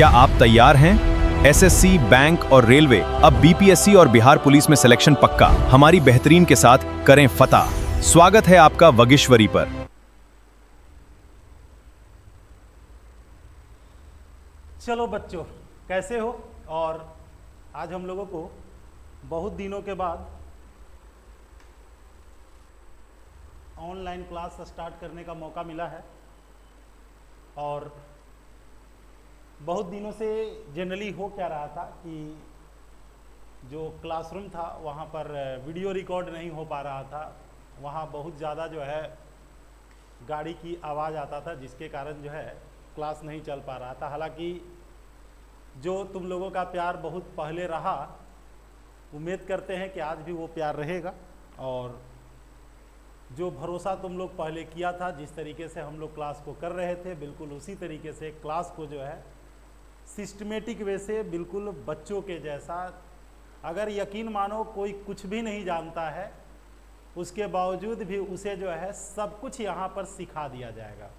क्या आप तैयार हैं? एसएससी, बैंक और रेलवे, अब बीपीएससी और बिहार पुलिस में सिलेक्शन पक्का। हमारी बेहतरीन के साथ करें फतह। स्वागत है आपका वगेश्वरी पर। चलो बच्चों, कैसे हो? और आज हम लोगों को बहुत दिनों के बाद ऑनलाइन क्लास स्टार्ट करने का मौका मिला है। और बहुत दिनों से जनरली हो क्या रहा था कि जो क्लासरूम था वहाँ पर वीडियो रिकॉर्ड नहीं हो पा रहा था। वहाँ बहुत ज़्यादा जो है गाड़ी की आवाज़ आता था, जिसके कारण जो है क्लास नहीं चल पा रहा था। हालांकि जो तुम लोगों का प्यार बहुत पहले रहा, उम्मीद करते हैं कि आज भी वो प्यार रहेगा। और जो भरोसा तुम लोग पहले किया था, जिस तरीके से हम लोग क्लास को कर रहे थे, बिल्कुल उसी तरीके से क्लास को जो है सिस्टमेटिक वे से, बिल्कुल बच्चों के जैसा, अगर यकीन मानो कोई कुछ भी नहीं जानता है उसके बावजूद भी उसे जो है सब कुछ यहाँ पर सिखा दिया जाएगा।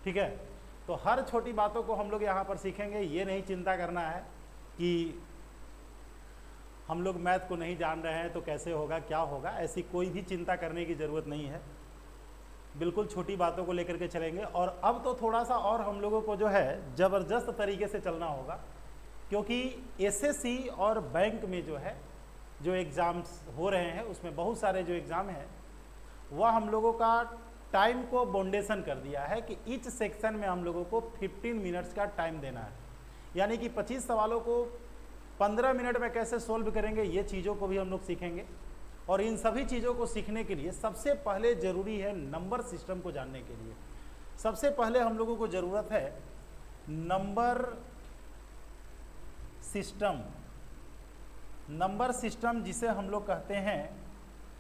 ठीक है, तो हर छोटी बातों को हम लोग यहाँ पर सीखेंगे। ये नहीं चिंता करना है कि हम लोग मैथ को नहीं जान रहे हैं तो कैसे होगा, क्या होगा, ऐसी कोई भी चिंता करने की ज़रूरत नहीं है। बिल्कुल छोटी बातों को लेकर के चलेंगे। और अब तो थोड़ा सा और हम लोगों को जो है ज़बरदस्त तरीके से चलना होगा, क्योंकि एसएससी और बैंक में जो है जो एग्ज़ाम्स हो रहे हैं, उसमें बहुत सारे जो एग्ज़ाम हैं वह हम लोगों का टाइम को बाउंडेशन कर दिया है कि ईच सेक्शन में हम लोगों को 15 मिनट्स का टाइम देना है। यानी कि 25 सवालों को 15 मिनट में कैसे सोल्व करेंगे, ये चीज़ों को भी हम लोग सीखेंगे। और इन सभी चीज़ों को सीखने के लिए सबसे पहले ज़रूरी है नंबर सिस्टम को जानने के लिए। सबसे पहले हम लोगों को ज़रूरत है नंबर सिस्टम। नंबर सिस्टम जिसे हम लोग कहते हैं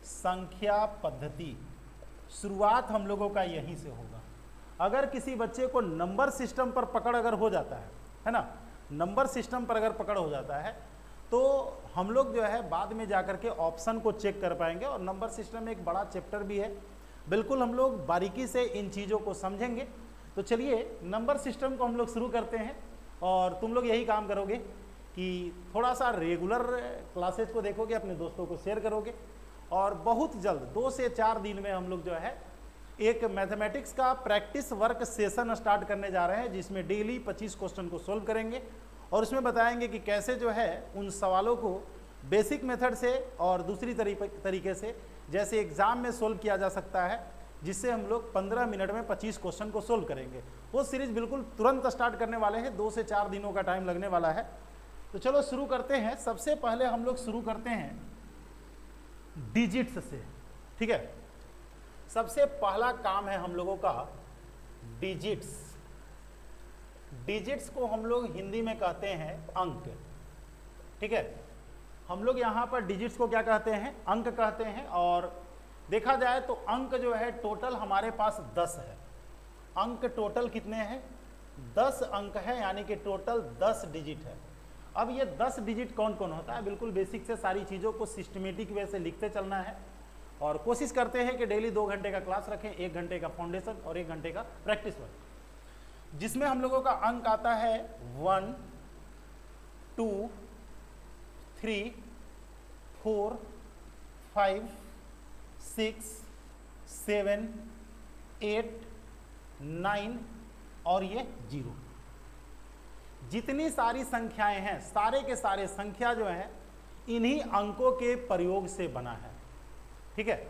संख्या पद्धति। शुरुआत हम लोगों का यहीं से होगा। अगर किसी बच्चे को नंबर सिस्टम पर पकड़ अगर हो जाता है ना, नंबर सिस्टम पर अगर पकड़ हो जाता है तो हम लोग जो है बाद में जाकर के ऑप्शन को चेक कर पाएंगे। और नंबर सिस्टम में एक बड़ा चैप्टर भी है, बिल्कुल हम लोग बारीकी से इन चीज़ों को समझेंगे। तो चलिए नंबर सिस्टम को हम लोग शुरू करते हैं। और तुम लोग यही काम करोगे कि थोड़ा सा रेगुलर क्लासेस को देखोगे, अपने दोस्तों को शेयर करोगे, और बहुत जल्द 2 से 4 दिन में हम लोग जो है एक मैथमेटिक्स का प्रैक्टिस वर्क सेशन स्टार्ट करने जा रहे हैं, जिसमें डेली 25 क्वेश्चन को सोल्व करेंगे। और उसमें बताएंगे कि कैसे जो है उन सवालों को बेसिक मेथड से और दूसरी तरीके से जैसे एग्ज़ाम में सोल्व किया जा सकता है, जिससे हम लोग 15 मिनट में 25 क्वेश्चन को सोल्व करेंगे। वो सीरीज बिल्कुल तुरंत स्टार्ट करने वाले हैं, 2 से 4 दिनों का टाइम लगने वाला है। तो चलो शुरू करते हैं। सबसे पहले हम लोग शुरू करते हैं डिजिट्स से। ठीक है, सबसे पहला काम है हम लोगों का डिजिट्स। डिजिट्स को हम लोग हिंदी में कहते हैं अंक। ठीक है, हम लोग यहाँ पर डिजिट्स को क्या कहते हैं? अंक कहते हैं। और देखा जाए तो अंक जो है टोटल हमारे पास 10 है। अंक टोटल कितने हैं? 10 अंक है, यानी कि टोटल 10 डिजिट है। अब ये 10 डिजिट कौन कौन होता है, बिल्कुल बेसिक से सारी चीज़ों को सिस्टमेटिक वे से लिखते चलना है। और कोशिश करते हैं कि डेली 2 घंटे का क्लास रखें, 1 घंटे का फाउंडेशन और 1 घंटे का प्रैक्टिस वर्क, जिसमें हम लोगों का अंक आता है 1 2 3 4 5 6 7 8 9 और ये 0। जितनी सारी संख्याएं हैं, सारे के सारे संख्या जो है इन्हीं अंकों के प्रयोग से बना है। ठीक है,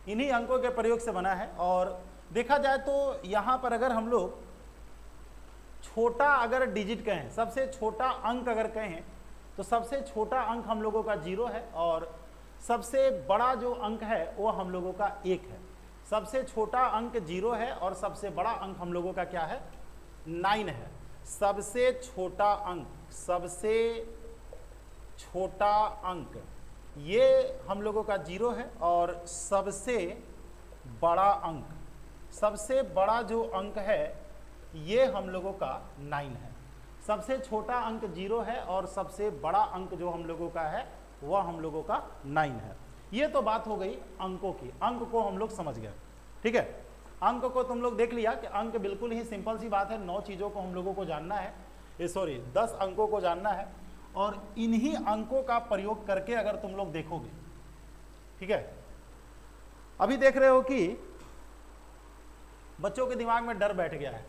इन्हीं अंकों के प्रयोग से बना है। और देखा जाए तो यहाँ पर अगर हम लोग छोटा अगर डिजिट कहें, सबसे छोटा अंक अगर कहें, तो सबसे छोटा अंक हम लोगों का 0 है। और सबसे बड़ा जो अंक है वो हम लोगों का 1 है। सबसे छोटा अंक 0 है और सबसे बड़ा अंक हम लोगों का क्या है? 9 है। सबसे छोटा अंक, सबसे छोटा अंक ये हम लोगों का 0 है। और सबसे बड़ा अंक, सबसे बड़ा जो अंक है ये हम लोगों का 9 है। सबसे छोटा अंक 0 है और सबसे बड़ा अंक जो हम लोगों का है वह हम लोगों का 9 है। ये तो बात हो गई अंकों की। अंक को हम लोग समझ गए। ठीक है, अंक को तुम लोग देख लिया कि अंक बिल्कुल ही सिंपल सी बात है। 9 चीज़ों को हम लोगों को जानना है 10 अंकों को जानना है और इन्हीं अंकों का प्रयोग करके अगर तुम लोग देखोगे, ठीक है। अभी देख रहे हो कि बच्चों के दिमाग में डर बैठ गया है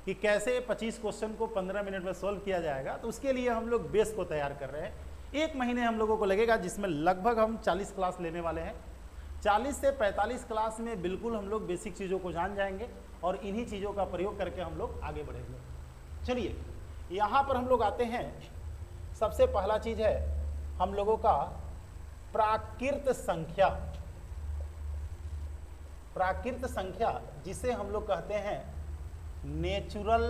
कि कैसे 25 क्वेश्चन को 15 मिनट में सॉल्व किया जाएगा, तो उसके लिए हम लोग बेस को तैयार कर रहे हैं। 1 महीने हम लोगों को लगेगा, जिसमें लगभग हम 40 क्लास लेने वाले हैं। 40 से 45 क्लास में बिल्कुल हम लोग बेसिक चीज़ों को जान जाएंगे और इन्हीं चीज़ों का प्रयोग करके हम लोग आगे बढ़ेंगे। चलिए यहाँ पर हम लोग आते हैं। सबसे पहला चीज़ है हम लोगों का प्राकृत संख्या। प्राकृत संख्या जिसे हम लोग कहते हैं नेचुरल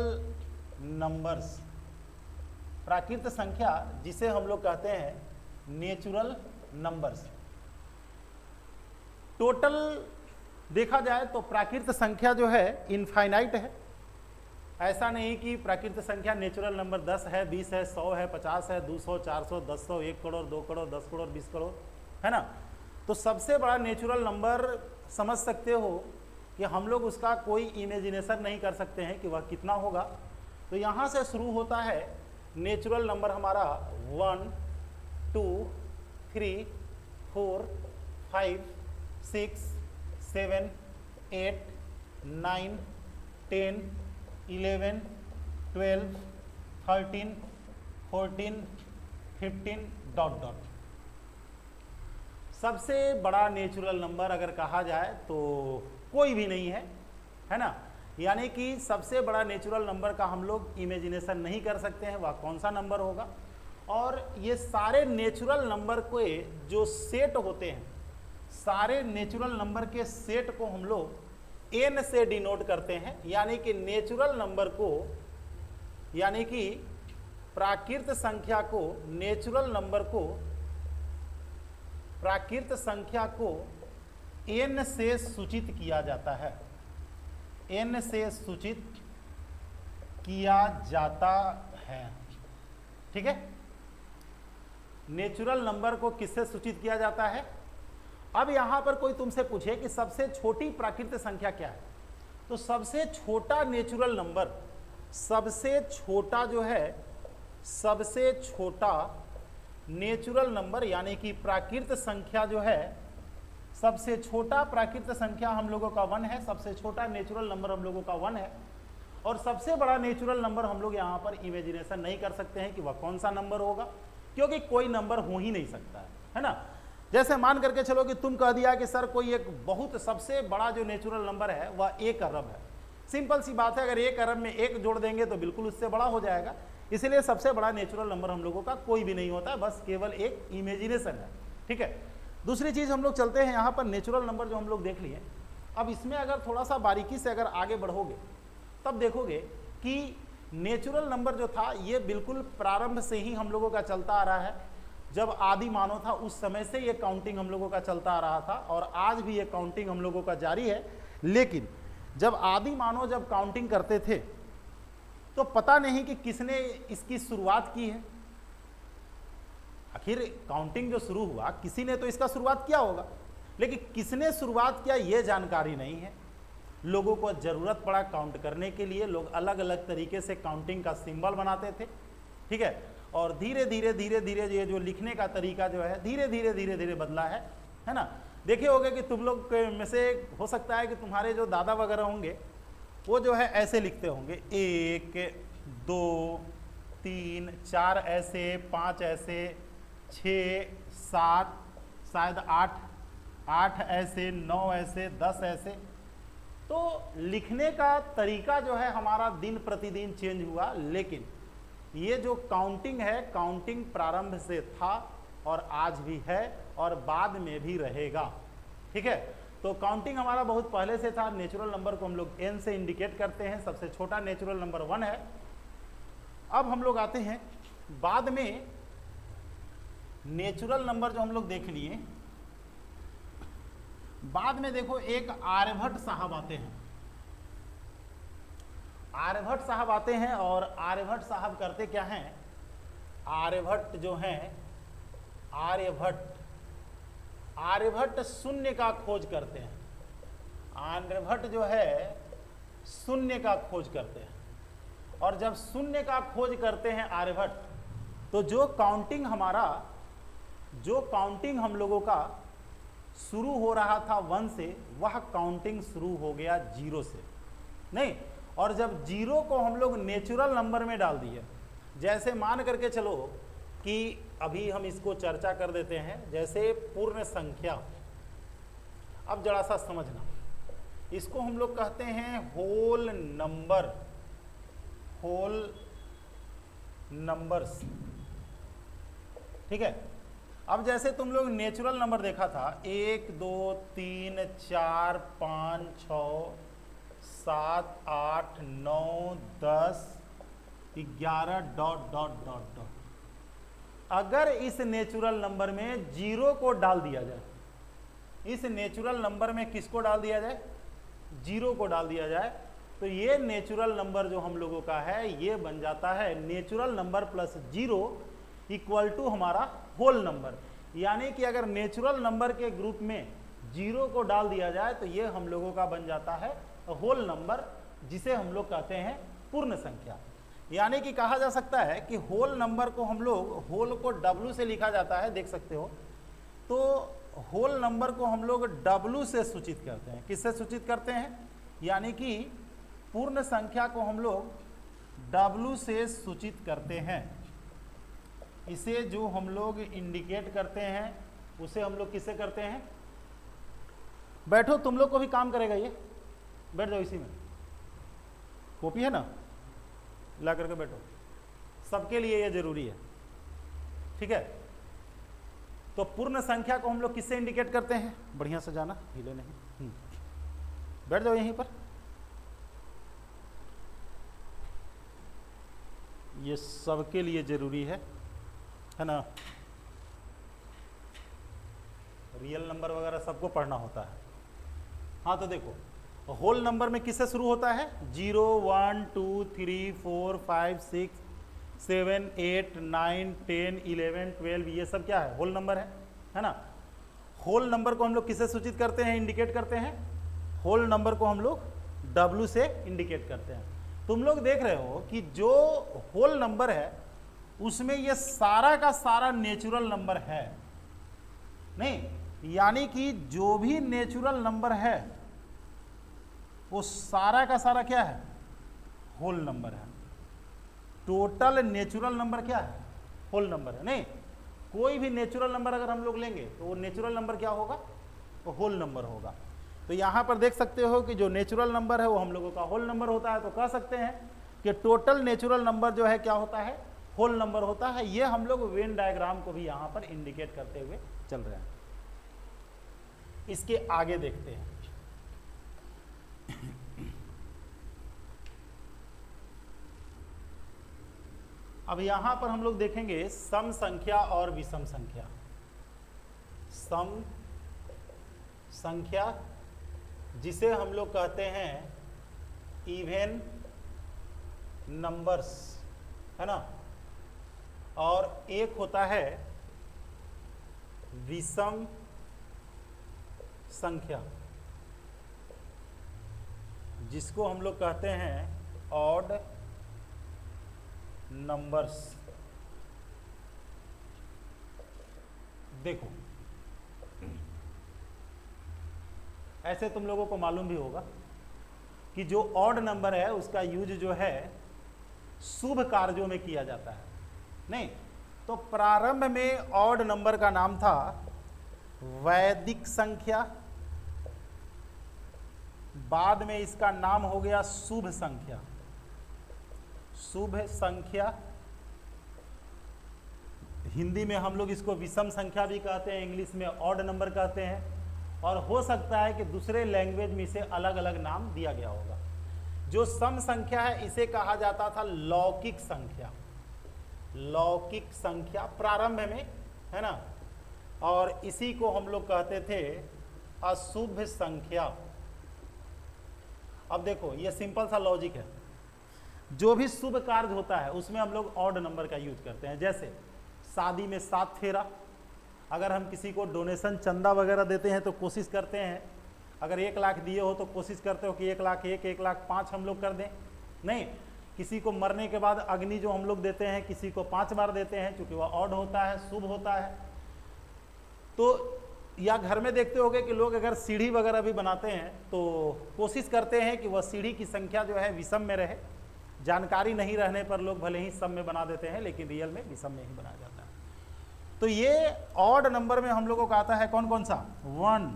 नंबर्स। प्राकृत संख्या जिसे हम लोग कहते हैं नेचुरल नंबर्स। टोटल देखा जाए तो प्राकृत संख्या जो है इनफाइनाइट है। ऐसा नहीं कि प्राकृत संख्या नेचुरल नंबर 10 है, 20 है, 100 है, 50 है, 200, 400, 10 1 करोड़, 2 करोड़, 10 करोड़, 20 करोड़, है ना। तो सबसे बड़ा नेचुरल नंबर समझ सकते हो कि हम लोग उसका कोई इमेजिनेशन नहीं कर सकते हैं कि वह कितना होगा। तो यहाँ से शुरू होता है नेचुरल नंबर हमारा 1 2 3 4 5 6 7 8 9 10 11 12 13 14 15 डॉट डॉट। सबसे बड़ा नेचुरल नंबर अगर कहा जाए तो कोई भी नहीं है, है ना। यानी कि सबसे बड़ा नेचुरल नंबर का हम लोग इमेजिनेशन नहीं कर सकते हैं वह कौन सा नंबर होगा। और ये सारे नेचुरल नंबर के जो सेट होते हैं, सारे नेचुरल नंबर के सेट को हम लोग n से डिनोट करते हैं। यानी कि नेचुरल नंबर को, यानी कि प्राकृत संख्या को, नेचुरल नंबर को, प्राकृत संख्या को n से सूचित किया जाता है। n से सूचित किया जाता है, ठीक है। नेचुरल नंबर को किससे सूचित किया जाता है। अब यहां पर कोई तुमसे पूछे कि सबसे छोटी प्राकृत संख्या क्या है, तो सबसे छोटा नेचुरल नंबर, सबसे छोटा जो है, सबसे छोटा नेचुरल नंबर यानी कि प्राकृत संख्या जो है, सबसे छोटा प्राकृत संख्या हम लोगों का 1 है। सबसे छोटा नेचुरल नंबर हम लोगों का 1 है। और सबसे बड़ा नेचुरल नंबर हम लोग यहाँ पर इमेजिनेशन नहीं कर सकते हैं कि वह कौन सा नंबर होगा, क्योंकि कोई नंबर हो ही नहीं सकता है ना। जैसे मान करके चलो कि तुम कह दिया कि सर कोई एक बहुत सबसे बड़ा जो नेचुरल नंबर है वह 1 अरब है। सिंपल सी बात है, अगर 1 अरब में 1 जोड़ देंगे तो बिल्कुल उससे बड़ा हो जाएगा। इसलिए सबसे बड़ा नेचुरल नंबर हम लोगों का कोई भी नहीं होता है, बस केवल एक इमेजिनेशन है, ठीक है। दूसरी चीज़ हम लोग चलते हैं यहाँ पर नेचुरल नंबर जो हम लोग देख लिए। अब इसमें अगर थोड़ा सा बारीकी से अगर आगे बढ़ोगे तब देखोगे कि नेचुरल नंबर जो था ये बिल्कुल प्रारंभ से ही हम लोगों का चलता आ रहा है। जब आदि मानव था उस समय से ये काउंटिंग हम लोगों का चलता आ रहा था और आज भी ये काउंटिंग हम लोगों का जारी है। लेकिन जब आदि मानव जब काउंटिंग करते थे तो पता नहीं कि किसने इसकी शुरुआत की है। आखिर काउंटिंग जो शुरू हुआ किसी ने तो इसका शुरुआत किया होगा, लेकिन किसने शुरुआत किया ये जानकारी नहीं है। लोगों को ज़रूरत पड़ा काउंट करने के लिए, लोग अलग अलग तरीके से काउंटिंग का सिंबल बनाते थे, ठीक है। और धीरे धीरे धीरे धीरे ये जो लिखने का तरीका जो है धीरे धीरे धीरे धीरे बदला है ना। देखे होंगे कि तुम लोग में से हो सकता है कि तुम्हारे जो दादा वगैरह होंगे वो जो है ऐसे लिखते होंगे, 1 2 3 4 ऐसे, 5 ऐसे, 6 7 शायद 8 ऐसे, 9 ऐसे, 10 ऐसे। तो लिखने का तरीका जो है हमारा दिन प्रतिदिन चेंज हुआ, लेकिन ये जो काउंटिंग है, काउंटिंग प्रारंभ से था और आज भी है और बाद में भी रहेगा, ठीक है। तो काउंटिंग हमारा बहुत पहले से था। नेचुरल नंबर को हम लोग n से इंडिकेट करते हैं। सबसे छोटा नेचुरल नंबर 1 है। अब हम लोग आते हैं बाद में नेचुरल नंबर जो हम लोग देख लिए, बाद में देखो एक आर्यभट्ट साहब आते हैं। आर्यभट्ट साहब आते हैं और आर्यभट्ट साहब करते क्या हैं, आर्यभट्ट जो हैं, आर्यभट्ट शून्य का खोज करते हैं। आर्यभट्ट जो है शून्य का खोज करते हैं। और जब शून्य का खोज करते हैं आर्यभट्ट, तो जो काउंटिंग हम लोगों का शुरू हो रहा था 1 से, वह काउंटिंग शुरू हो गया 0 से। नहीं, और जब 0 को हम लोग नेचुरल नंबर में डाल दिए, जैसे मान करके चलो कि अभी हम इसको चर्चा कर देते हैं, जैसे पूर्ण संख्या। अब जरा सा समझना, इसको हम लोग कहते हैं होल नंबर्स, ठीक है। अब जैसे तुम लोग नेचुरल नंबर देखा था 1 2 3 4 5 6 7 8 9 10 11 ... अगर इस नेचुरल नंबर में 0 को डाल दिया जाए, इस नेचुरल नंबर में किसको डाल दिया जाए, 0 को डाल दिया जाए, तो ये नेचुरल नंबर जो हम लोगों का है ये बन जाता है natural number plus 0 equal to हमारा होल नंबर। यानी कि अगर नेचुरल नंबर के ग्रुप में 0 को डाल दिया जाए तो ये हम लोगों का बन जाता है होल नंबर, जिसे हम लोग कहते हैं पूर्ण संख्या। यानी कि कहा जा सकता है कि होल नंबर को हम लोग, होल को W से लिखा जाता है, देख सकते हो, तो होल नंबर को हम लोग W से सूचित करते हैं। किससे सूचित करते हैं? यानी कि पूर्ण संख्या को हम लोग W से सूचित करते हैं। इसे जो हम लोग इंडिकेट करते हैं उसे हम लोग किससे करते हैं? बैठो, तुम लोग को भी काम करेगा ये, बैठ जाओ, इसी में कॉपी है ना, ला करके बैठो, सबके लिए ये जरूरी है, ठीक है। तो पूर्ण संख्या को हम लोग किससे इंडिकेट करते हैं? बढ़िया से जाना, हिले नहीं, बैठ जाओ यहीं पर। ये सबके लिए जरूरी है ना। रियल नंबर वगैरह सबको पढ़ना होता है। हाँ, तो देखो होल नंबर में किससे शुरू होता है? 0 1 2 3 4 5 6 7 8 9 10 11 12, ये सब क्या है? होल नंबर है ना। होल नंबर को हम लोग किससे सूचित करते हैं, इंडिकेट करते हैं? होल नंबर को हम लोग W से इंडिकेट करते हैं। तुम लोग देख रहे हो कि जो होल नंबर है उसमें ये सारा का सारा नेचुरल नंबर है, नहीं, यानी कि जो भी नेचुरल नंबर है वो सारा का सारा क्या है? होल नंबर है। टोटल नेचुरल नंबर क्या है? होल नंबर है। नहीं, कोई भी नेचुरल नंबर अगर हम लोग लेंगे तो वो नेचुरल नंबर क्या होगा? वो होल नंबर होगा। तो यहाँ पर देख सकते हो कि जो नेचुरल नंबर है वो हम लोगों का होल नंबर होता है। तो कह सकते हैं कि टोटल नेचुरल नंबर जो है क्या होता है? होल नंबर होता है। ये हम लोग वेन डायग्राम को भी यहाँ पर इंडिकेट करते हुए चल रहे हैं। इसके आगे देखते हैं। अब यहां पर हम लोग देखेंगे सम संख्या और विषम संख्या। सम संख्या जिसे हम लोग कहते हैं इवन नंबर्स, है ना, और एक होता है विषम संख्या जिसको हम लोग कहते हैं ऑड नंबर्स। देखो, ऐसे तुम लोगों को मालूम भी होगा कि जो ऑड नंबर है उसका यूज जो है शुभ कार्यों में किया जाता है। नहीं, तो प्रारंभ में ऑड नंबर का नाम था वैदिक संख्या, बाद में इसका नाम हो गया शुभ संख्या। शुभ संख्या, हिंदी में हम लोग इसको विषम संख्या भी कहते हैं, इंग्लिश में ऑड नंबर कहते हैं, और हो सकता है कि दूसरे लैंग्वेज में इसे अलग अलग नाम दिया गया होगा। जो सम संख्या है इसे कहा जाता था लौकिक संख्या। लौकिक संख्या प्रारंभ में, है ना, और इसी को हम लोग कहते थे अशुभ संख्या। अब देखो, ये सिंपल सा लॉजिक है। जो भी शुभ कार्य होता है उसमें हम लोग ऑड नंबर का यूज करते हैं। जैसे शादी में 7 फेरा, अगर हम किसी को डोनेशन चंदा वगैरह देते हैं तो कोशिश करते हैं, अगर 1 लाख दिए हो तो कोशिश करते हो कि 1 लाख 1, 1 लाख 5 हम लोग कर दें। नहीं, किसी को मरने के बाद अग्नि जो हम लोग देते हैं, किसी को 5 बार देते हैं, क्योंकि वह ऑड होता है, शुभ होता है। तो या घर में देखते होंगे कि लोग अगर सीढ़ी वगैरह भी बनाते हैं तो कोशिश करते हैं कि वह सीढ़ी की संख्या जो है विषम में रहे। जानकारी नहीं रहने पर लोग भले ही सम में बना देते हैं, लेकिन रियल में विषम में ही बनाया जाता है। तो ये ऑड नंबर में हम लोगों को आता है कौन कौन सा? 1,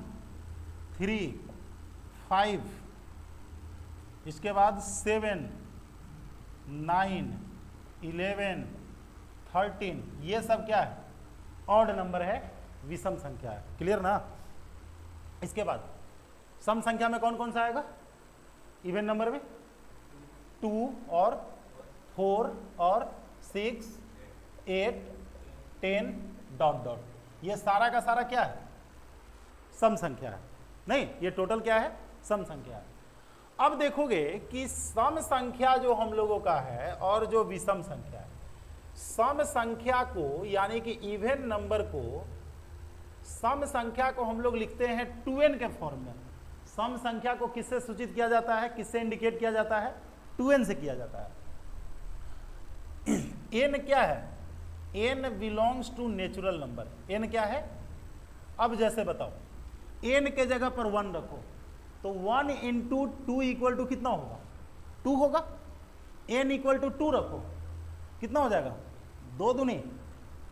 3, 5, इसके बाद 7, 9, 11, 13, ये सब क्या है? ऑड नंबर है, विषम संख्या है। क्लियर ना? इसके बाद सम संख्या में कौन कौन सा आएगा? इवन नंबर में 2 और 4 और 6, 8, 10 डॉट डॉट, ये सारा का सारा क्या है? सम संख्या है। नहीं, ये टोटल क्या है? सम संख्या है। अब देखोगे कि सम संख्या जो हम लोगों का है और जो विषम संख्या है, सम संख्या को यानी कि इवन नंबर को, सम संख्या को हम लोग लिखते हैं 2n के फॉर्म में। सम संख्या को किससे सूचित किया जाता है, किससे इंडिकेट किया जाता है? 2n से किया जाता है। n क्या है? n belongs to natural number. n क्या है? अब जैसे बताओ, n के जगह पर 1 रखो तो 1 इंटू 2 इक्वल टू कितना होगा? 2 होगा। n इक्वल टू 2 रखो, कितना हो जाएगा? 2 दूनी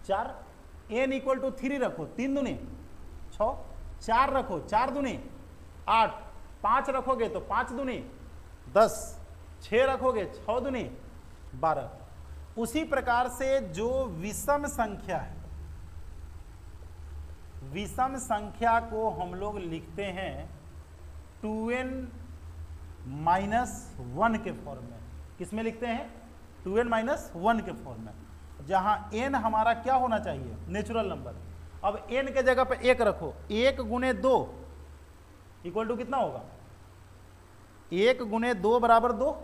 4। n इक्वल टू 3 रखो, 3 दूनी 6। 4 रखो, 4 दूनी 8। 5 रखोगे तो 5 दूनी 10। 6 रखोगे 6 दूनी 12। उसी प्रकार से जो विषम संख्या है, विषम संख्या को हम लोग लिखते हैं 2n माइनस 1 के फॉर्म में। किसमें लिखते हैं? 2n माइनस 1 के फॉर्म में, जहां n हमारा क्या होना चाहिए? Natural number. अब n के जगह पे 1 रखो, 1 गुने 2 इक्वल टू कितना होगा? 1 गुने 2 बराबर 2,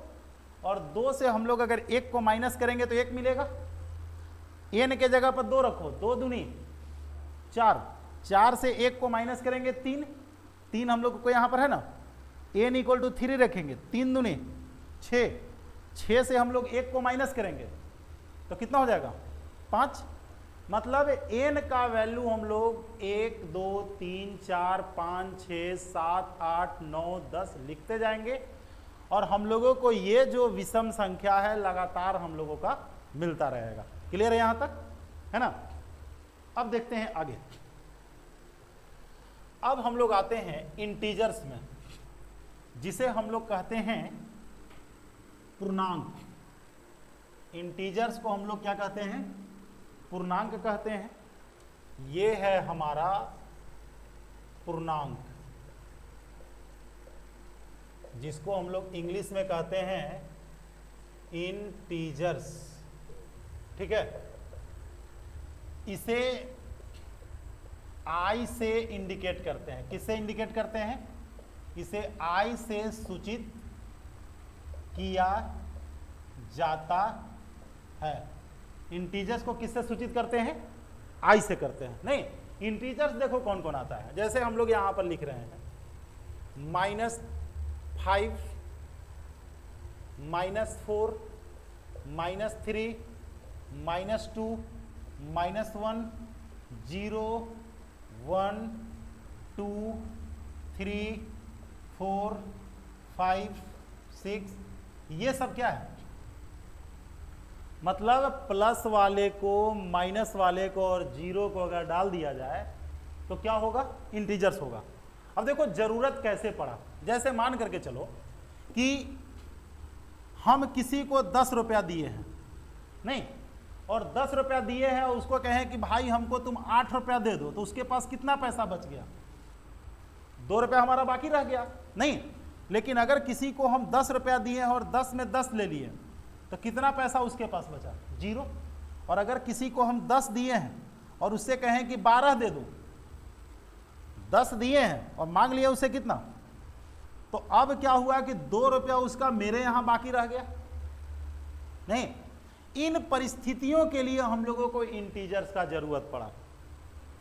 और 2 से हम लोग अगर 1 को माइनस करेंगे तो 1 मिलेगा। n के जगह पर 2 रखो, 2 दूनी 4। 4 से 1 को माइनस करेंगे 3। 3 हम लोग को यहाँ पर है ना। n इक्वल टू 3 रखेंगे, 3 दूनी 6। 6 से हम लोग 1 को माइनस करेंगे तो कितना हो जाएगा? 5। मतलब n का वैल्यू हम लोग 1, 2, 3, 4, 5, 6, 7, 8, 9, 10 लिखते जाएंगे, और हम लोगों को ये जो विषम संख्या है लगातार हम लोगों का मिलता रहेगा। क्लियर है यहाँ तक? है ना? अब देखते हैं आगे। अब हम लोग आते हैं इंटीजर्स में, जिसे हम लोग कहते हैं पूर्णांक। इंटीजर्स को हम लोग क्या कहते हैं? पूर्णांक कहते हैं। ये है हमारा पूर्णांक, जिसको हम लोग इंग्लिश में कहते हैं इंटीजर्स। ठीक है? इसे I से इंडिकेट करते हैं। किससे इंडिकेट करते हैं? इसे I से सूचित किया जाता है। इंटीजर्स को किससे सूचित करते हैं? I से करते हैं। नहीं, इंटीजर्स देखो कौन कौन आता है। जैसे हम लोग यहां पर लिख रहे हैं -5, -4, -3, -2, -1, 0, 1, 2, 3, 4, 5, 6, ये सब क्या है? मतलब प्लस वाले को, माइनस वाले को और जीरो को अगर डाल दिया जाए तो क्या होगा? इंटीजर्स होगा। अब देखो जरूरत कैसे पड़ा। जैसे मान करके चलो कि हम किसी को 10 रुपया दिए हैं, नहीं, और 10 रुपया दिए हैं और उसको कहें कि भाई हमको तुम 8 रुपया दे दो, तो उसके पास कितना पैसा बच गया? 2 रुपया हमारा बाकी रह गया। नहीं, लेकिन अगर किसी को हम 10 रुपया दिए हैं और 10 में 10 ले लिए तो कितना पैसा उसके पास बचा? 0। और अगर किसी को हम 10 दिए हैं और उससे कहें कि 12 दे दो, 10 दिए हैं और मांग लिया उससे कितना, तो अब क्या हुआ कि 2 रुपया उसका मेरे यहां बाकी रह गया। नहीं, इन परिस्थितियों के लिए हम लोगों को इंटीजर्स का जरूरत पड़ा।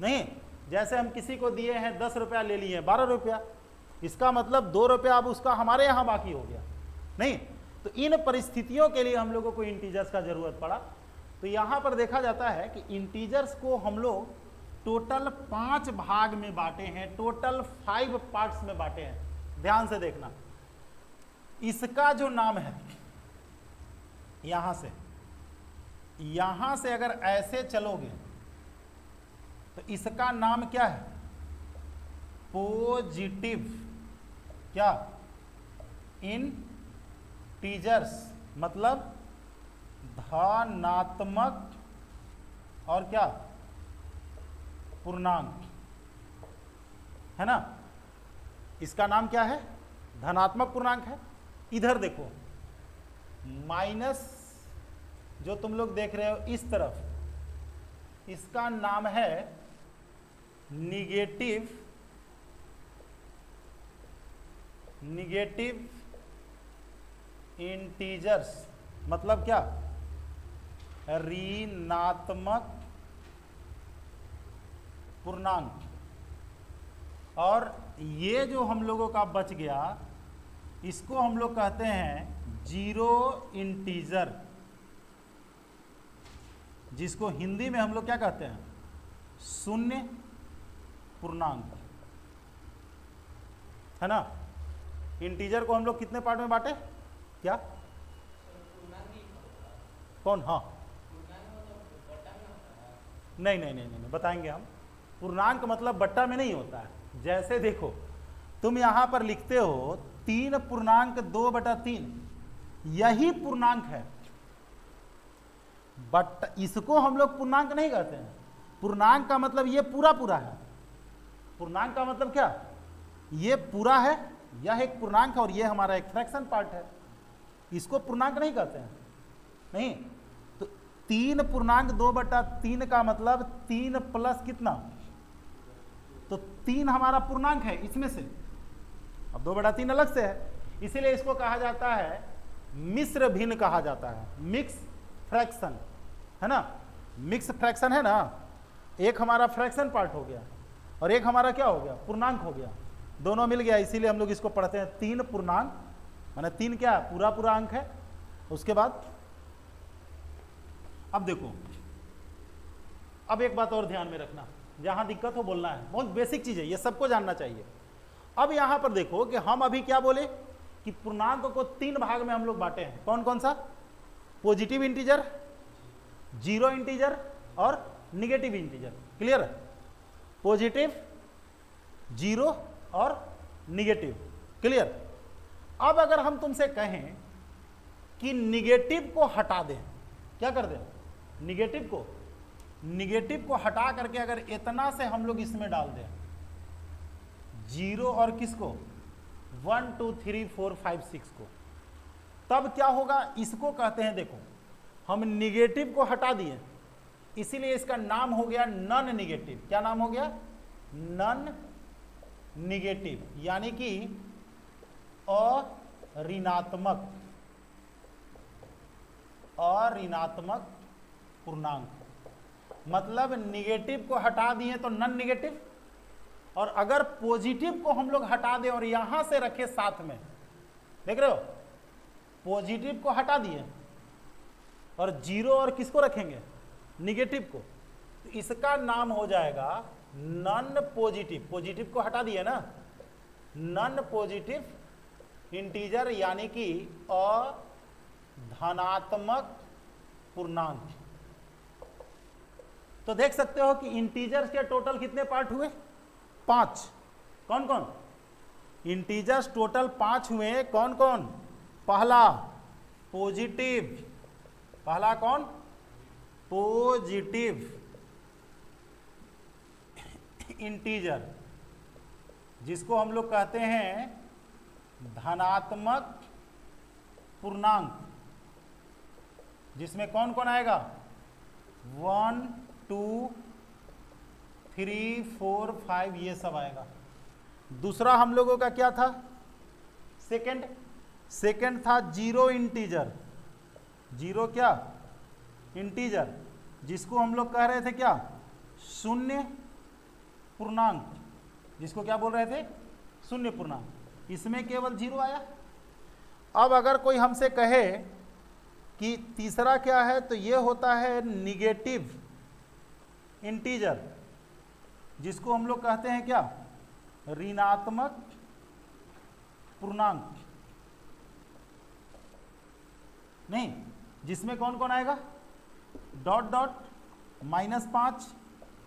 नहीं, जैसे हम किसी को दिए हैं 10 रुपया, ले लिए 12 रुपया, इसका मतलब 2 रुपया अब उसका हमारे यहां बाकी हो गया। नहीं, तो इन परिस्थितियों के लिए हम लोगों को इंटीजर्स का जरूरत पड़ा। तो यहां पर देखा जाता है कि इंटीजर्स को हम लोग टोटल 5 भाग में बांटे हैं, टोटल 5 पार्ट्स में बांटे हैं। ध्यान से देखना, इसका जो नाम है यहां से अगर ऐसे चलोगे तो इसका नाम क्या है? पॉजिटिव क्या? इंटीजर्स, मतलब धनात्मक और क्या? पूर्णांक, है ना। इसका नाम क्या है? धनात्मक पूर्णांक है। इधर देखो, माइनस जो तुम लोग देख रहे हो इस तरफ, इसका नाम है निगेटिव इंटीजर्स, मतलब क्या? ऋणात्मक पूर्णांक। और ये जो हम लोगों का बच गया, इसको हम लोग कहते हैं जीरो इंटीजर, जिसको हिंदी में हम लोग क्या कहते हैं? शून्य पूर्णांक, है ना। इंटीजर को हम लोग कितने पार्ट में बांटे? क्या? कौन? हाँ, नहीं, बताएंगे हम। पूर्णांक मतलब बट्टा में नहीं होता है। जैसे देखो, तुम यहां पर लिखते हो 3 पूर्णांक 2/3, यही पूर्णांक है, बट इसको हम लोग पूर्णांक नहीं कहते हैं। पूर्णांक का मतलब ये पूरा पूरा है। पूर्णांक का मतलब क्या? ये पूरा है, यह एक पूर्णांक है और ये हमारा एक फ्रैक्शन पार्ट है। इसको पूर्णांक नहीं कहते हैं, नहीं। तो 3 पूर्णांक 2/3 का मतलब 3 प्लस कितना? तो 3 हमारा पूर्णांक है इसमें से। अब 2/3 अलग से है, इसीलिए इसको कहा जाता है मिश्र भिन्न कहा जाता है, मिक्स फ्रैक्शन, है ना। मिक्स फ्रैक्शन है ना, एक हमारा फ्रैक्शन पार्ट हो गया और एक हमारा क्या हो गया? पूर्णांक हो गया। दोनों मिल गया, इसीलिए हम लोग इसको पढ़ते हैं 3 पूर्णांक, माने 3 क्या है? पूरा पूरा अंक है। उसके बाद अब देखो, अब एक बात और ध्यान में रखना, जहां दिक्कत हो बोलना है, बहुत बेसिक चीज है, ये सबको जानना चाहिए। अब यहां पर देखो कि हम अभी क्या बोले कि पूर्णांक को 3 भाग में हम लोग बांटे हैं। कौन कौन सा? पॉजिटिव इंटीजर, जीरो इंटीजर और निगेटिव इंटीजर। क्लियर है? पॉजिटिव, जीरो और निगेटिव। क्लियर? अब अगर हम तुमसे कहें कि निगेटिव को हटा दें, क्या कर दें? निगेटिव को हटा करके अगर इतना से हम लोग इसमें डाल दें, जीरो और किसको? 1 2 3 4 5 6 को, तब क्या होगा? इसको कहते हैं, देखो हम निगेटिव को हटा दिए, इसीलिए इसका नाम हो गया नॉन निगेटिव। क्या नाम हो गया? नॉन निगेटिव, यानी कि अऋणात्मक पूर्णांक। मतलब निगेटिव को हटा दिए तो नॉन निगेटिव, और अगर पॉजिटिव को हम लोग हटा दें और यहां से रखे साथ में, देख रहे हो, पॉजिटिव को हटा दिए और जीरो और किसको रखेंगे? निगेटिव को, तो इसका नाम हो जाएगा नॉन पॉजिटिव। पॉजिटिव को हटा दिए ना, नॉन पॉजिटिव इंटीजर, यानी कि अधनात्मक पूर्णांक। तो देख सकते हो कि इंटीजर्स के टोटल कितने पार्ट हुए? 5। कौन कौन? इंटीजर्स टोटल 5 हुए। कौन कौन? पहला पॉजिटिव, पहला कौन? पॉजिटिव इंटीजर, जिसको हम लोग कहते हैं धनात्मक पूर्णांक, जिसमें कौन कौन आएगा? 1 2 3 4 5 ये सब आएगा। दूसरा हम लोगों का क्या था? सेकंड था जीरो इंटीजर। जीरो क्या? इंटीजर, जिसको हम लोग कह रहे थे क्या? शून्य पूर्णांक, जिसको क्या बोल रहे थे? शून्य पूर्णांक। इसमें केवल जीरो आया। अब अगर कोई हमसे कहे कि तीसरा क्या है, तो ये होता है निगेटिव इंटीजर, जिसको हम लोग कहते हैं क्या, ऋणात्मक पूर्णांक। नहीं, जिसमें कौन कौन आएगा, डॉट डॉट, -5,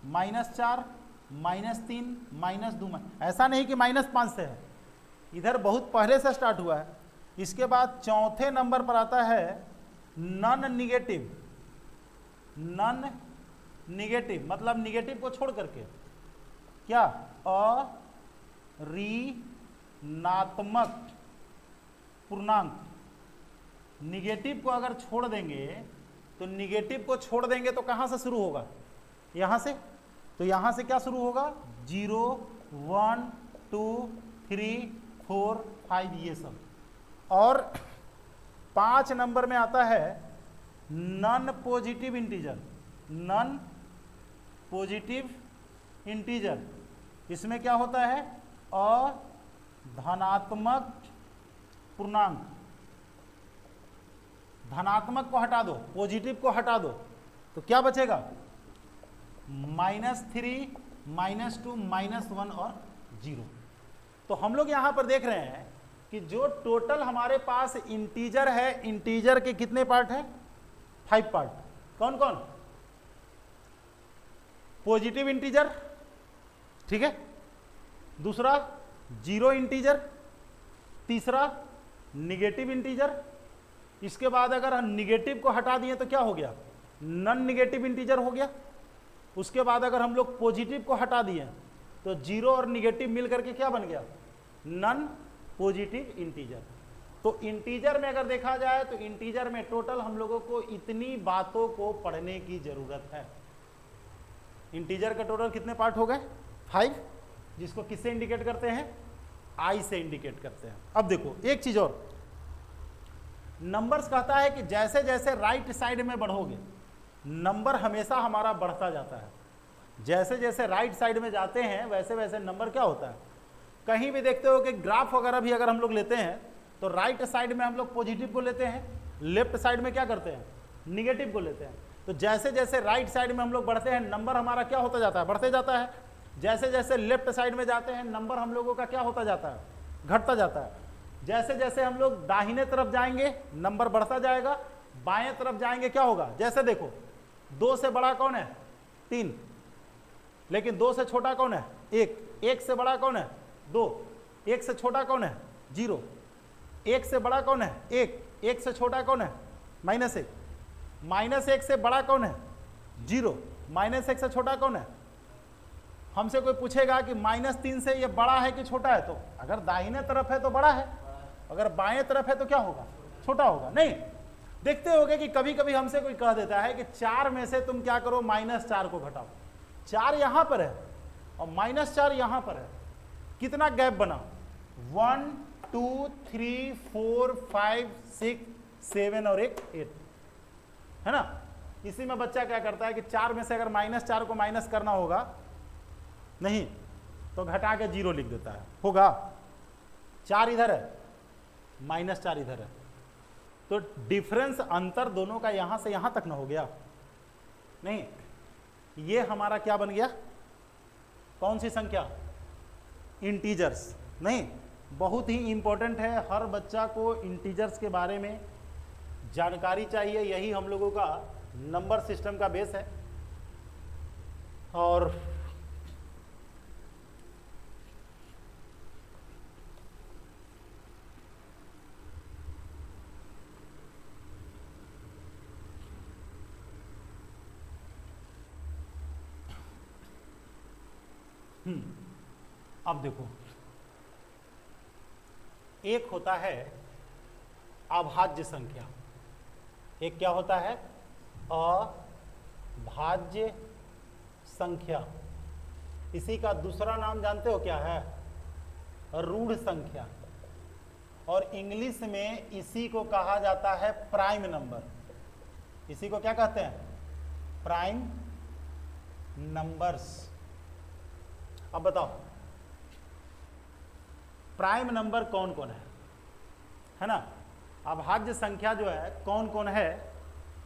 -4, -3, -2। ऐसा नहीं कि -5 से है, इधर बहुत पहले से स्टार्ट हुआ है। इसके बाद चौथे नंबर पर आता है नॉन निगेटिव। नॉन निगेटिव मतलब निगेटिव को छोड़ करके क्या, अऋणात्मक पूर्णांक। निगेटिव को अगर छोड़ देंगे तो निगेटिव को छोड़ देंगे तो कहां से शुरू होगा, यहां से। तो यहां से क्या शुरू होगा, 0, 1, 2, 3, 4, 5, ये सब। और 5 नंबर में आता है non positive integer. Non positive integer, इसमें क्या होता है, अधनात्मक पूर्णांक। धनात्मक को हटा दो, पॉजिटिव को हटा दो, तो क्या बचेगा, -3, -2, -1 और 0। तो हम लोग यहां पर देख रहे हैं कि जो टोटल हमारे पास इंटीजर है, इंटीजर के कितने पार्ट हैं, 5 पार्ट। कौन कौन, पॉजिटिव इंटीजर, ठीक है, दूसरा 0 इंटीजर, तीसरा निगेटिव इंटीजर। इसके बाद अगर हम निगेटिव को हटा दिए तो क्या हो गया, नॉन निगेटिव इंटीजर हो गया। उसके बाद अगर हम लोग पॉजिटिव को हटा दिए तो 0 और निगेटिव मिलकर के क्या बन गया, नॉन पॉजिटिव इंटीजर। तो इंटीजर में अगर देखा जाए तो इंटीजर में टोटल हम लोगों को इतनी बातों को पढ़ने की जरूरत है। इंटीजर का टोटल कितने पार्ट हो गए, 5, जिसको किससे इंडिकेट करते हैं, आई से इंडिकेट करते हैं। अब देखो एक चीज और, नंबर्स कहता है कि जैसे जैसे राइट साइड में बढ़ोगे नंबर हमेशा हमारा बढ़ता जाता है। जैसे जैसे राइट साइड में जाते हैं वैसे वैसे नंबर क्या होता है, कहीं भी देखते हो कि ग्राफ वगैरह भी अगर हम लोग लेते हैं तो राइट साइड में हम लोग पॉजिटिव को लेते हैं, लेफ्ट साइड में क्या करते हैं, निगेटिव को लेते हैं। तो जैसे जैसे राइट साइड में हम लोग बढ़ते हैं नंबर हमारा क्या होता जाता है, बढ़ते जाता है। जैसे जैसे लेफ्ट साइड में जाते हैं नंबर हम लोगों का क्या होता जाता है, घटता जाता है। जैसे जैसे हम लोग दाहिने तरफ जाएंगे नंबर बढ़ता जाएगा, बाएं तरफ जाएंगे क्या होगा, जैसे देखो 2 से बड़ा कौन है, 3, लेकिन 2 से छोटा कौन है, 1, 1 से बड़ा कौन है, 2, 1 से छोटा कौन है, 0, 1 से बड़ा कौन है, 1, 1 से छोटा कौन है, -1, -1 से बड़ा कौन है, 0, -1 से छोटा कौन है। हमसे कोई पूछेगा कि -3 से ये बड़ा है कि छोटा है, तो अगर दाहिने तरफ है तो बड़ा है, अगर बाएं तरफ है तो क्या होगा, छोटा होगा। नहीं, देखते होगे कि कभी कभी हमसे कोई कह देता है कि 4 में से तुम क्या करो, -4 को घटाओ। 4 यहां पर है और -4 यहां पर है, कितना गैप बना, 1, 2, 3, 4, 5, 6, 7 और 1, 8, है ना। इसी में बच्चा क्या करता है कि 4 में से अगर -4 को माइनस करना होगा, नहीं तो घटा के 0 लिख देता है, होगा 4 इधर है, -4 इधर है, तो डिफरेंस अंतर दोनों का यहां से यहां तक ना हो गया। नहीं, ये हमारा क्या बन गया, कौन सी संख्या, इंटीजर्स। नहीं, बहुत ही इंपॉर्टेंट है, हर बच्चा को इंटीजर्स के बारे में जानकारी चाहिए, यही हम लोगों का नंबर सिस्टम का बेस है। और अब देखो, एक होता है अभाज्य संख्या, एक क्या होता है, अभाज्य संख्या। इसी का दूसरा नाम जानते हो क्या है, रूढ़ संख्या, और इंग्लिश में इसी को कहा जाता है प्राइम नंबर। इसी को क्या कहते हैं, प्राइम नंबर्स। अब बताओ प्राइम नंबर कौन कौन है ना। अभाज्य संख्या जो है कौन कौन है,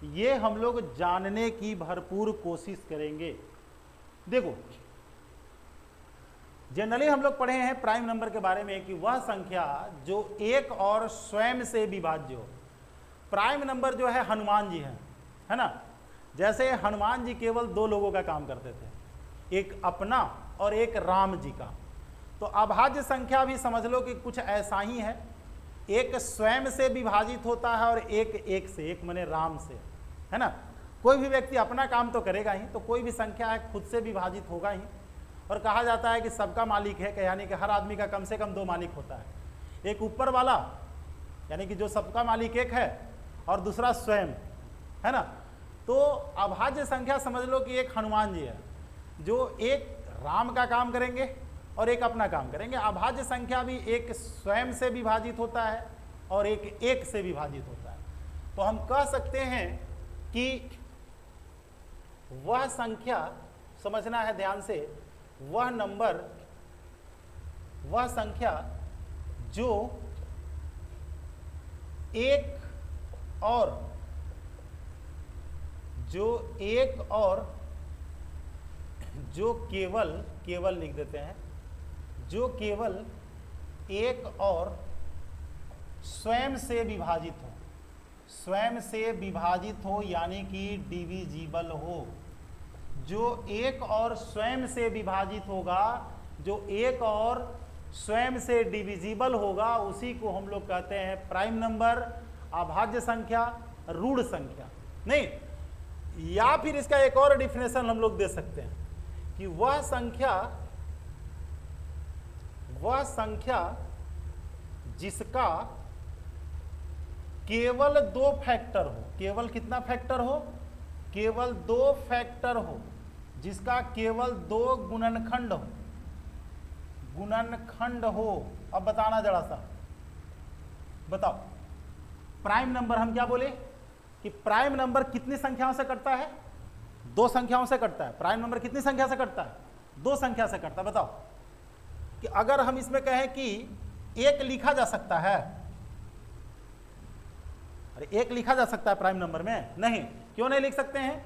ये हम लोग जानने की भरपूर कोशिश करेंगे। देखो, जनरली हम लोग पढ़े हैं प्राइम नंबर के बारे में कि वह संख्या जो एक और स्वयं से विभाज्य हो। प्राइम नंबर जो है हनुमान जी हैं, है ना। जैसे हनुमान जी केवल दो लोगों का काम करते थे, एक अपना और एक राम जी का। तो अभाज्य संख्या भी समझ लो कि कुछ ऐसा ही है, एक स्वयं से विभाजित होता है और एक से, एक माने राम से, है ना। कोई भी व्यक्ति अपना काम तो करेगा ही, तो कोई भी संख्या है खुद से विभाजित होगा ही। और कहा जाता है कि सबका मालिक है, यानी कि हर आदमी का कम से कम दो मालिक होता है, एक ऊपर वाला यानी कि जो सबका मालिक एक है, और दूसरा स्वयं, है ना। तो अभाज्य संख्या समझ लो कि एक हनुमान जी है जो एक राम का काम करेंगे और एक अपना काम करेंगे। अभाज्य संख्या भी एक स्वयं से विभाजित होता है और एक से विभाजित होता है। तो हम कह सकते हैं कि वह संख्या, समझना है ध्यान से, वह नंबर, वह संख्या जो एक और जो केवल लिख देते हैं, जो केवल एक और स्वयं से विभाजित हो, स्वयं से विभाजित हो यानी कि डिविजिबल हो। जो एक और स्वयं से विभाजित होगा, जो एक और स्वयं से डिविजिबल होगा, उसी को हम लोग कहते हैं प्राइम नंबर, अभाज्य संख्या, रूढ़ संख्या। नहीं, या फिर इसका एक और डिफिनेशन हम लोग दे सकते हैं कि वह संख्या जिसका केवल दो फैक्टर हो, केवल कितना फैक्टर हो, केवल दो फैक्टर हो, जिसका केवल दो गुणनखंड हो। अब बताना जरा सा, बताओ प्राइम नंबर हम क्या बोले कि प्राइम नंबर कितनी संख्याओं से कटता है? दो संख्याओं से कटता है। प्राइम नंबर कितनी संख्या से कटता है? दो संख्या से कटता है। बताओ कि अगर हम इसमें कहें कि एक लिखा जा सकता है, अरे एक लिखा जा सकता है प्राइम नंबर में? नहीं। क्यों नहीं लिख सकते हैं?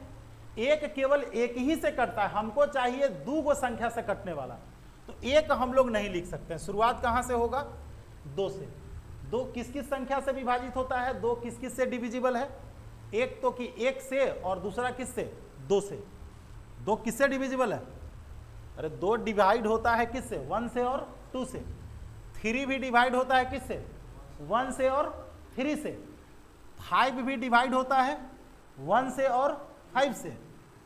एक केवल एक ही से कटता है, हमको चाहिए दो गो संख्या से कटने वाला, तो एक हम लोग नहीं लिख सकते हैं। शुरुआत कहां से होगा? दो से। दो किस किस संख्या से विभाजित होता है? दो किस किस से डिविजिबल है? एक तो कि एक से, और दूसरा किस से? दो से। दो किससे डिविजिबल है? अरे दो डिवाइड होता है किससे? वन से और टू से। थ्री भी डिवाइड होता है किससे? वन से और थ्री से। फाइव भी डिवाइड होता है वन से और फाइव से।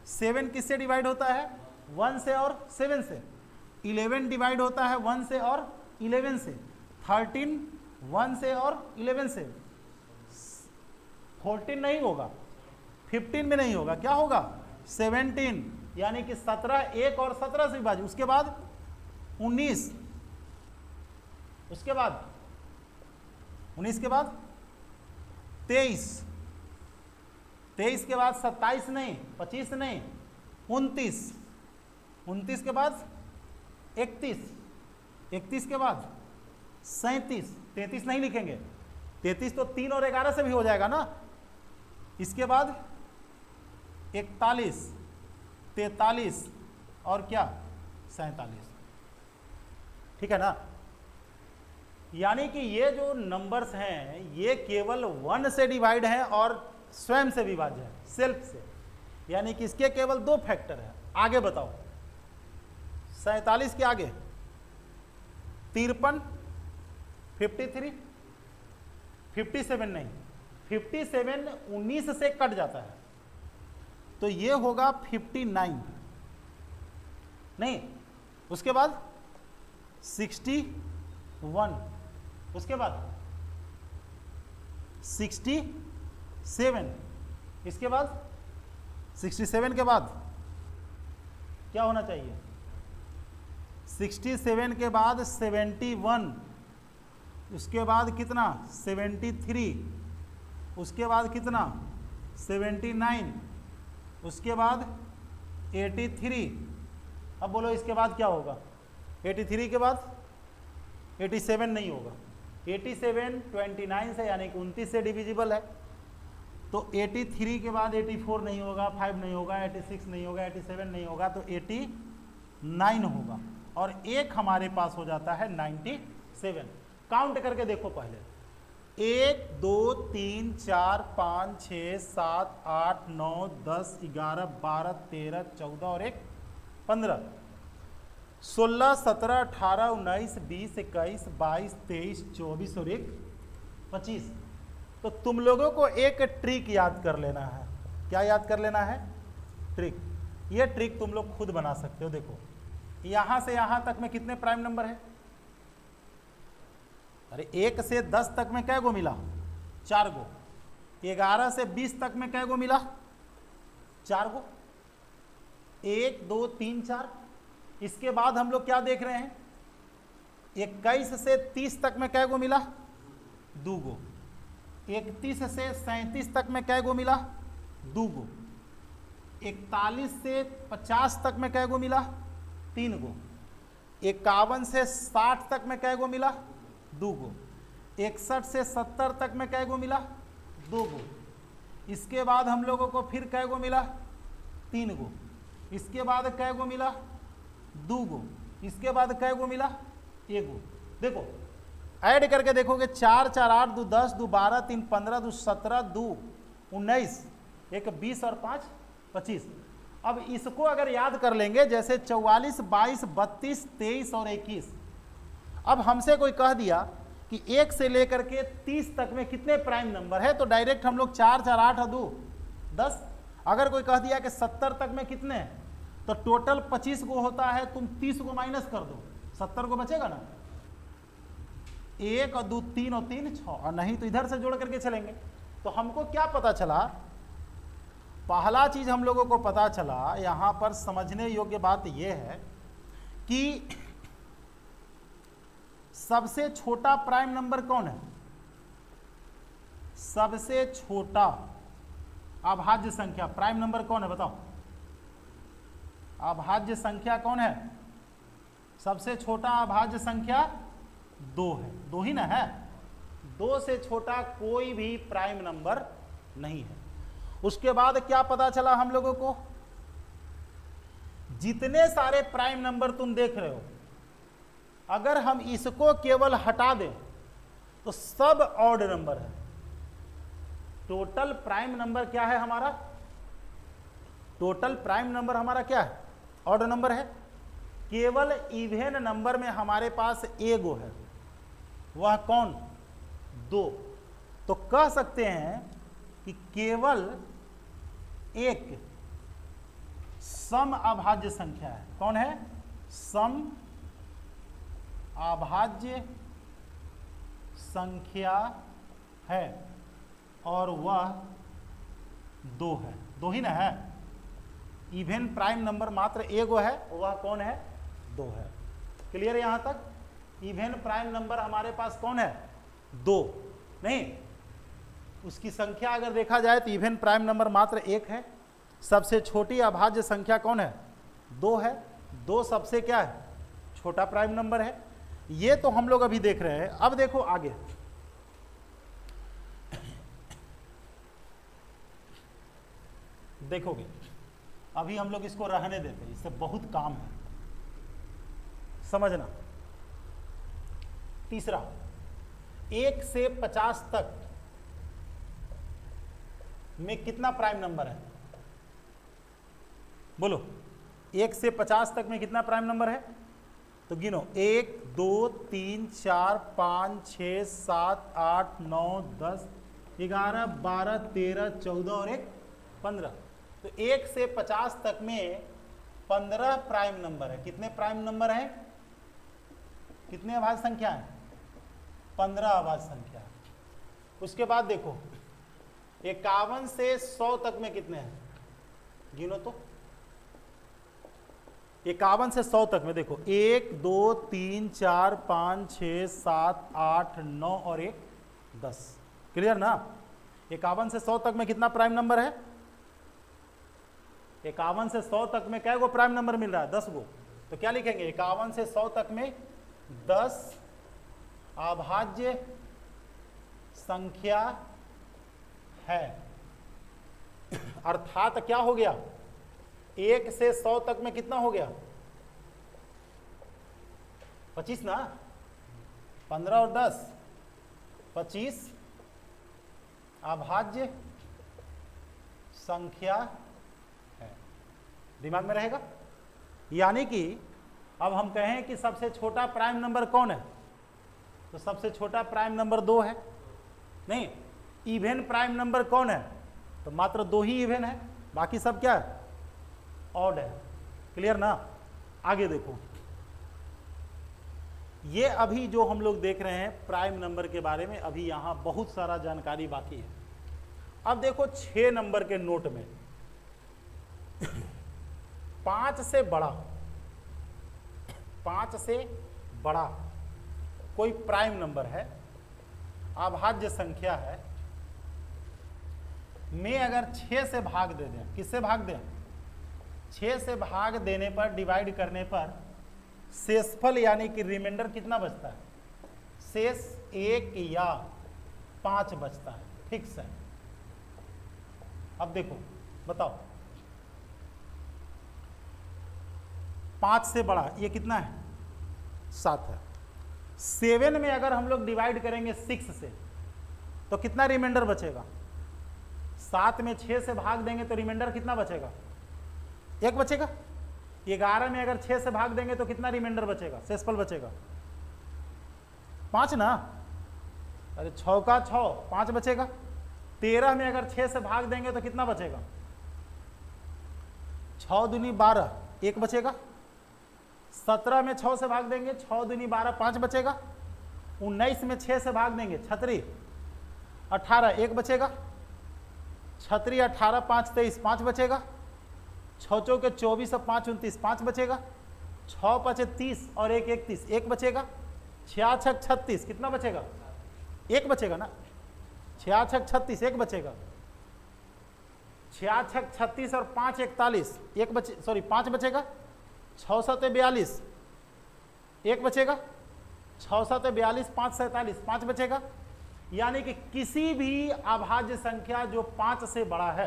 सेवन किससे डिवाइड होता है? वन से और सेवन से। 11 डिवाइड होता है वन से और 11 से। 13 वन से और 11 से। 14 नहीं होगा, 15 में नहीं होगा, क्या होगा? 17, यानी कि 17 एक और 17 से विभाजित। उसके बाद 19, उसके बाद 19 के बाद 23, 23 के बाद 27 नहीं, 25 नहीं, 29, 29 के बाद 31, 31 के बाद 37, 33 नहीं लिखेंगे, 33 तो 3 और 11 से भी हो जाएगा ना। इसके बाद 41, 43 और क्या? 47। ठीक है ना। यानी कि ये जो नंबर्स हैं ये केवल वन से डिवाइड है और स्वयं से विभाज्य है, सेल्फ से, यानी कि इसके केवल दो फैक्टर है। आगे बताओ, 47 के आगे 53, 53, 57 नहीं, 57 19 से कट जाता है, तो ये होगा 59 नहीं। उसके बाद 61, उसके बाद 67, इसके बाद 67 के बाद क्या होना चाहिए? 67 के बाद 71, उसके बाद कितना? 73, उसके बाद कितना? 79, उसके बाद 83। अब बोलो इसके बाद क्या होगा? 83 के बाद 87 नहीं होगा, 87 29 से यानी कि 29 से डिविजिबल है, तो 83 के बाद 84 नहीं होगा, 5 नहीं होगा, 86 नहीं होगा, 87 नहीं होगा, तो 89 होगा और एक हमारे पास हो जाता है 97। काउंट करके देखो पहले, 1 2 3 4 5 6 7 8 9 10 11 12 13 14 और 1 15, 16 17 18 19 20 21 22 23 24 और 1 25। तो तुम लोगों को एक ट्रिक याद कर लेना है। क्या याद कर लेना है? ट्रिक। ये ट्रिक तुम लोग खुद बना सकते हो। देखो यहां से यहां तक में कितने प्राइम नंबर है? अरे 1 से 10 तक में कै गो मिला? 4 गो। 11 से 20 तक में कै गो मिला? 4 गो। 1 2 3 4। इसके बाद हम लोग क्या देख रहे हैं? 21 से 30 तक में कै गो मिला? 2 गो। 31 से 37 तक में कै गो मिला? 2 गो। 41 से 50 तक में कै गो मिला? 3 गो। 51 से 60 तक में कै गो मिला? 2 गो। 61 से 70 तक में कै गो मिला? 2 गो। इसके बाद हम लोगों को फिर कै गो मिला? 3 गो। इसके बाद कै गो मिला? 2 गो। इसके बाद कै गो मिला? 1 गो। देखो ऐड करके देखोगे, 4 4 8 2 10 2 12 3 15 2 17 2 19 1 20 और 5 25। अब इसको अगर याद कर लेंगे, जैसे 44 22 32 23 और 21। अब हमसे कोई कह दिया कि 1 से लेकर के 30 तक में कितने प्राइम नंबर है, तो डायरेक्ट हम लोग 4 4 8 और 2 10। अगर कोई कह दिया कि 70 तक में कितने हैं, तो टोटल 25 गो होता है, तुम 30 को माइनस कर दो, 70 को बचेगा ना। 1 और 2 3 और 3 6, और नहीं तो इधर से जोड़ करके चलेंगे। तो हमको क्या पता चला? पहला चीज हम लोगों को पता चला, यहां पर समझने योग्य बात यह है कि सबसे छोटा प्राइम नंबर कौन है? सबसे छोटा अभाज्य संख्या प्राइम नंबर कौन है? बताओ। अभाज्य संख्या कौन है? सबसे छोटा अभाज्य संख्या 2 है। 2 ही ना है? 2 से छोटा कोई भी प्राइम नंबर नहीं है। उसके बाद क्या पता चला हम लोगों को? जितने सारे प्राइम नंबर तुम देख रहे हो, अगर हम इसको केवल हटा दें तो सब ऑड नंबर है। टोटल प्राइम नंबर क्या है हमारा? टोटल प्राइम नंबर हमारा क्या है? ऑड नंबर है। केवल इवन नंबर में हमारे पास एगो है, वह कौन? 2। तो कह सकते हैं कि केवल एक सम अभाज्य संख्या है। कौन है? सम अभाज्य संख्या है और वह 2 है। 2 ही ना है? इवन प्राइम नंबर मात्र एगो है, वह कौन है? 2 है। क्लियर है यहां तक? इवन प्राइम नंबर हमारे पास कौन है? 2 नहीं, उसकी संख्या अगर देखा जाए तो इवन प्राइम नंबर मात्र 1 है। सबसे छोटी अभाज्य संख्या कौन है? 2 है। 2 सबसे क्या है? छोटा प्राइम नंबर है। ये तो हम लोग अभी देख रहे हैं। अब देखो आगे, देखोगे अभी हम लोग इसको रहने देते हैं, इससे बहुत काम है, समझना। तीसरा, 1 से 50 तक में कितना प्राइम नंबर है? बोलो, 1 से 50 तक में कितना प्राइम नंबर है? तो गिनो, 1 2 3 4 5 6 7 8 9 10 11 12 13 14 और 1 15। तो 1 से 50 तक में 15 प्राइम नंबर है। कितने प्राइम नंबर हैं? कितने अभाज्य संख्या है? 15 अभाज्य संख्या है। उसके बाद देखो, 51 से 100 तक में कितने हैं? गिनो तो। 51 से 100 तक में देखो, 1 2 3 4 5 6 7 8 9 और 1 10। क्लियर ना? 51 से 100 तक में कितना प्राइम नंबर है? 51 से 100 तक में क्या गो प्राइम नंबर मिल रहा है? 10 गो। तो क्या लिखेंगे? 51 से 100 तक में 10 अभाज्य संख्या है। अर्थात क्या हो गया, 1 से 100 तक में कितना हो गया, 25 ना, 15 और 10 25 अभाज्य संख्या है। दिमाग में रहेगा। यानी कि अब हम कहें कि सबसे छोटा प्राइम नंबर कौन है, तो सबसे छोटा प्राइम नंबर 2 है। नहीं, इवन प्राइम नंबर कौन है, तो मात्र 2 ही इवन है, बाकी सब क्या है, ऑड है। क्लियर ना। आगे देखो, ये अभी जो हम लोग देख रहे हैं प्राइम नंबर के बारे में, अभी यहां बहुत सारा जानकारी बाकी है। अब देखो 6 नंबर के नोट में 5 से बड़ा कोई प्राइम नंबर है, अभाज्य संख्या है, में अगर 6 से भाग दे दें, किससे भाग दें, 6 से भाग देने पर, डिवाइड करने पर शेषफल यानी कि रिमाइंडर कितना बचता है, शेष 1 या 5 बचता है। फिक्स है। अब देखो बताओ, 5 से बड़ा ये कितना है, 7 है। 7 में अगर हम लोग डिवाइड करेंगे 6 से तो कितना रिमाइंडर बचेगा, 7 में 6 से भाग देंगे तो रिमाइंडर कितना बचेगा, 1 बचेगा। 11 में अगर 6 से भाग देंगे तो कितना रिमाइंडर बचेगा, शेषफल बचेगा 5 ना। अरे 6 का 6 5 बचेगा। 13 में अगर 6 से भाग देंगे तो कितना बचेगा, 6 दूनी 12 1 बचेगा। 17 में 6 से भाग देंगे, 6 दूनी 12 5 बचेगा। 19 में 6 से भाग देंगे, 18 1 बचेगा। 18 5 23 5 बचेगा। 6 चौके 24 और 5 29 5 बचेगा। 6 5 30 और 1 31 1 बचेगा। 6 36 कितना बचेगा, 1 बचेगा ना। 6 36 1 बचेगा। 6 36 और 5 41 1 बचे, सॉरी 5 बचेगा। 6 7 42 1 बचेगा। 6 7 42 5 47 5 बचेगा। यानी कि किसी भी अभाज्य संख्या जो 5 से बड़ा है,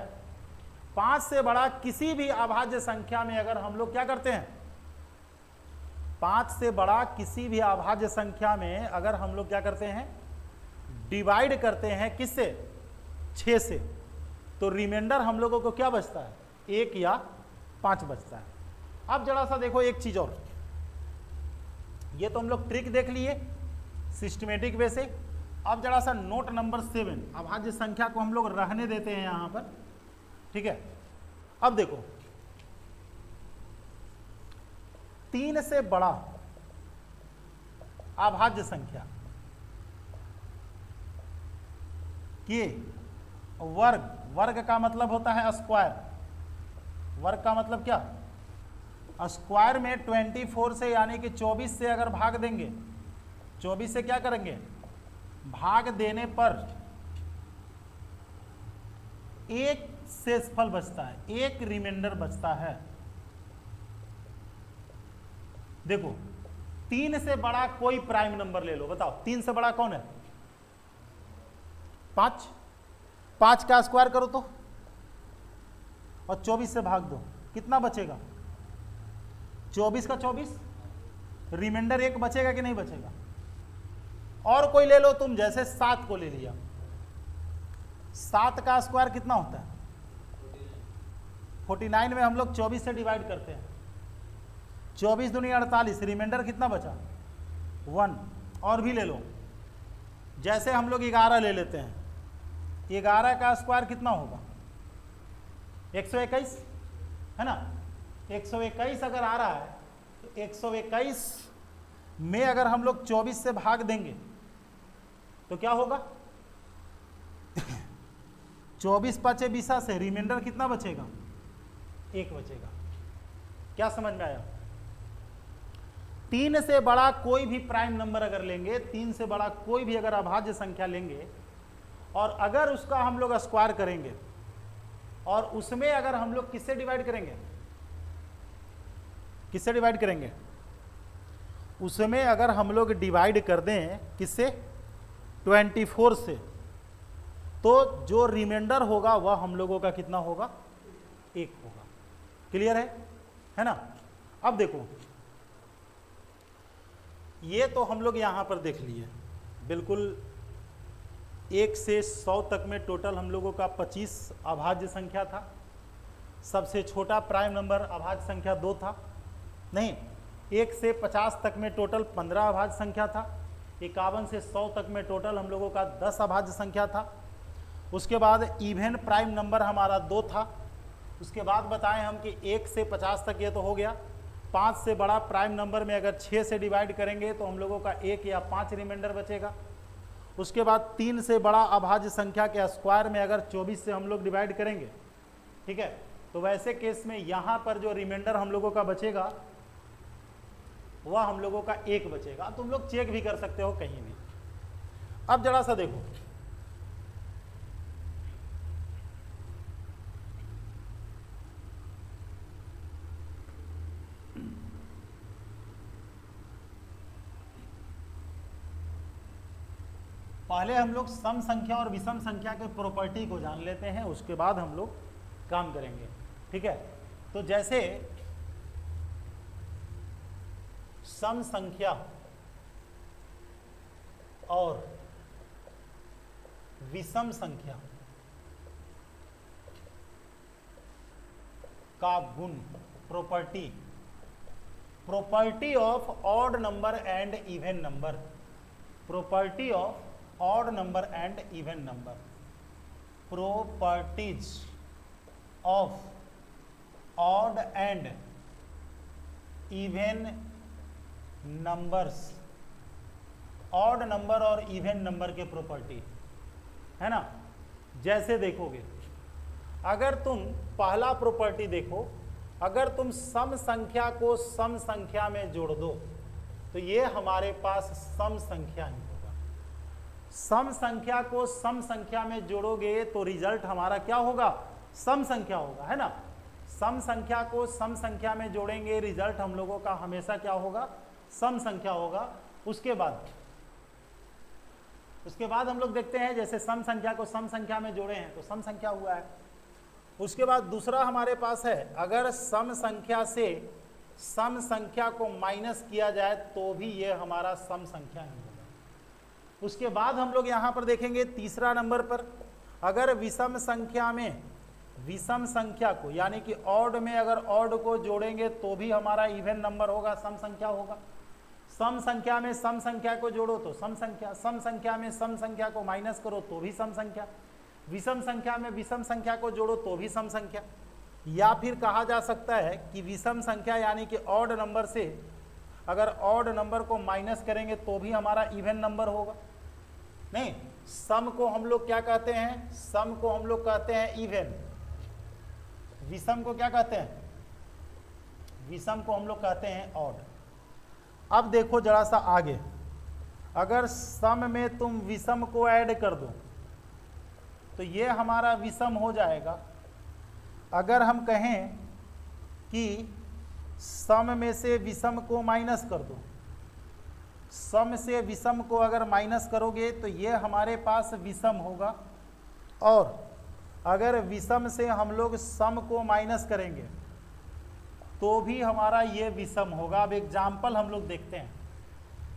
5 से बड़ा किसी भी अभाज्य संख्या में अगर हम लोग क्या करते हैं, 5 से बड़ा किसी भी अभाज्य संख्या में अगर हम लोग क्या करते हैं, डिवाइड करते हैं किससे, 6 से, तो रिमाइंडर हम लोगों को क्या बचता है, 1 या 5 बचता है। अब जरा सा देखो एक चीज और, ये तो हम लोग ट्रिक देख लिए सिस्टमेटिक वे से। अब जरा सा नोट नंबर 7, अभाज्य संख्या को हम लोग रहने देते हैं यहां पर, ठीक है। अब देखो 3 से बड़ा अभाज्य संख्या के वर्ग, वर्ग का मतलब होता है स्क्वायर, वर्ग का मतलब क्या, स्क्वायर में 24 से यानी कि 24 से अगर भाग देंगे, 24 से क्या करेंगे, भाग देने पर एक शेषफल बचता है, एक रिमाइंडर बचता है। देखो 3 से बड़ा कोई प्राइम नंबर ले लो, बताओ 3 से बड़ा कौन है, 5। 5 का स्क्वायर करो तो, और 24 से भाग दो, कितना बचेगा, 24 का 24, रिमाइंडर 1 बचेगा कि नहीं बचेगा। और कोई ले लो तुम, जैसे 7 को ले लिया, 7 का स्क्वायर कितना होता है, 49 में हम लोग 24 से डिवाइड करते हैं, 24 दूनी 48, रिमाइंडर कितना बचा, 1। और भी ले लो, जैसे हम लोग 11 ले लेते हैं, 11 का स्क्वायर कितना होगा, 121 है ना। 121 अगर आ रहा है तो 121 में अगर हम लोग 24 से भाग देंगे तो क्या होगा 24 5 20 से रिमाइंडर कितना बचेगा, 1 बचेगा। क्या समझ में आया। 3 से बड़ा कोई भी प्राइम नंबर अगर लेंगे, 3 से बड़ा कोई भी अगर अभाज्य संख्या लेंगे और अगर उसका हम लोग स्क्वायर करेंगे और उसमें अगर हम लोग किससे डिवाइड करेंगे, किससे डिवाइड करेंगे, उसमें अगर हम लोग डिवाइड कर दें किससे, 24 से, तो जो रिमाइंडर होगा वह हम लोगों का कितना होगा, 1 होगा। क्लियर है ना। अब देखो, ये तो हम लोग यहां पर देख लिए, बिल्कुल 1 से 100 तक में टोटल हम लोगों का 25 अभाज्य संख्या था। सबसे छोटा प्राइम नंबर अभाज्य संख्या 2 था, नहीं 1 से 50 तक में टोटल 15 अभाज्य संख्या था। 51 से 100 तक में टोटल हम लोगों का 10 अभाज्य संख्या था। उसके बाद इवन प्राइम नंबर हमारा 2 था। उसके बाद बताएं हम कि 1 से 50 तक ये तो हो गया। 5 से बड़ा प्राइम नंबर में अगर 6 से डिवाइड करेंगे तो हम लोगों का 1 या 5 रिमाइंडर बचेगा। उसके बाद 3 से बड़ा अभाज्य संख्या के स्क्वायर में अगर 24 से हम लोग डिवाइड करेंगे, ठीक है, तो वैसे केस में यहाँ पर जो रिमाइंडर हम लोगों का बचेगा वह हम लोगों का 1 बचेगा। तुम लोग चेक भी कर सकते हो कहीं भी। अब जरा सा देखो, पहले हम लोग सम संख्या और विषम संख्या के प्रॉपर्टी को जान लेते हैं, उसके बाद हम लोग काम करेंगे। ठीक है, तो जैसे सम संख्या और विषम संख्या का गुण, property of odd number and even number, property of odd number and even number, properties of odd and even numbers, odd number और इवन नंबर के प्रॉपर्टी है ना। जैसे देखोगे, अगर तुम पहला प्रॉपर्टी देखो, अगर तुम सम संख्या को सम संख्या में जोड़ दो तो ये हमारे पास सम संख्या ही होगा। सम संख्या को सम संख्या में जोड़ोगे तो रिजल्ट हमारा क्या होगा, सम संख्या होगा, है ना। सम संख्या को सम संख्या में जोड़ेंगे, रिजल्ट हम लोगों का हमेशा क्या होगा, सम संख्या होगा। उसके बाद हम लोग देखते हैं, जैसे सम संख्या को सम संख्या में जोड़े हैं तो सम संख्या हुआ है। उसके बाद दूसरा हमारे पास है, अगर सम संख्या से सम संख्या को माइनस किया जाए तो भी ये हमारा सम संख्या ही होगा। उसके बाद हम लोग यहाँ पर देखेंगे तीसरा नंबर पर, अगर विषम संख्या में विषम संख्या को यानी कि ऑड में अगर ऑड को जोड़ेंगे तो भी हमारा इवन नंबर होगा, सम संख्या होगा। सम संख्या में सम संख्या को जोड़ो तो सम संख्या, सम संख्या में सम संख्या को माइनस करो तो भी सम संख्या, विषम संख्या में विषम संख्या को जोड़ो तो भी सम संख्या। या फिर कहा जा सकता है कि विषम संख्या यानी कि ऑड नंबर से अगर ऑड नंबर को माइनस करेंगे तो भी हमारा इवन नंबर होगा। नहीं, सम को हम लोग क्या कहते हैं, सम को हम लोग कहते हैं इवन, विषम को क्या कहते हैं, विषम को हम लोग कहते हैं ऑड। अब देखो जरा सा आगे, अगर सम में तुम विषम को ऐड कर दो तो ये हमारा विषम हो जाएगा। अगर हम कहें कि सम में से विषम को माइनस कर दो, सम से विषम को अगर माइनस करोगे तो ये हमारे पास विषम होगा। और अगर विषम से हम लोग सम को माइनस करेंगे तो भी हमारा ये विषम होगा। अब एग्जाम्पल हम लोग देखते हैं,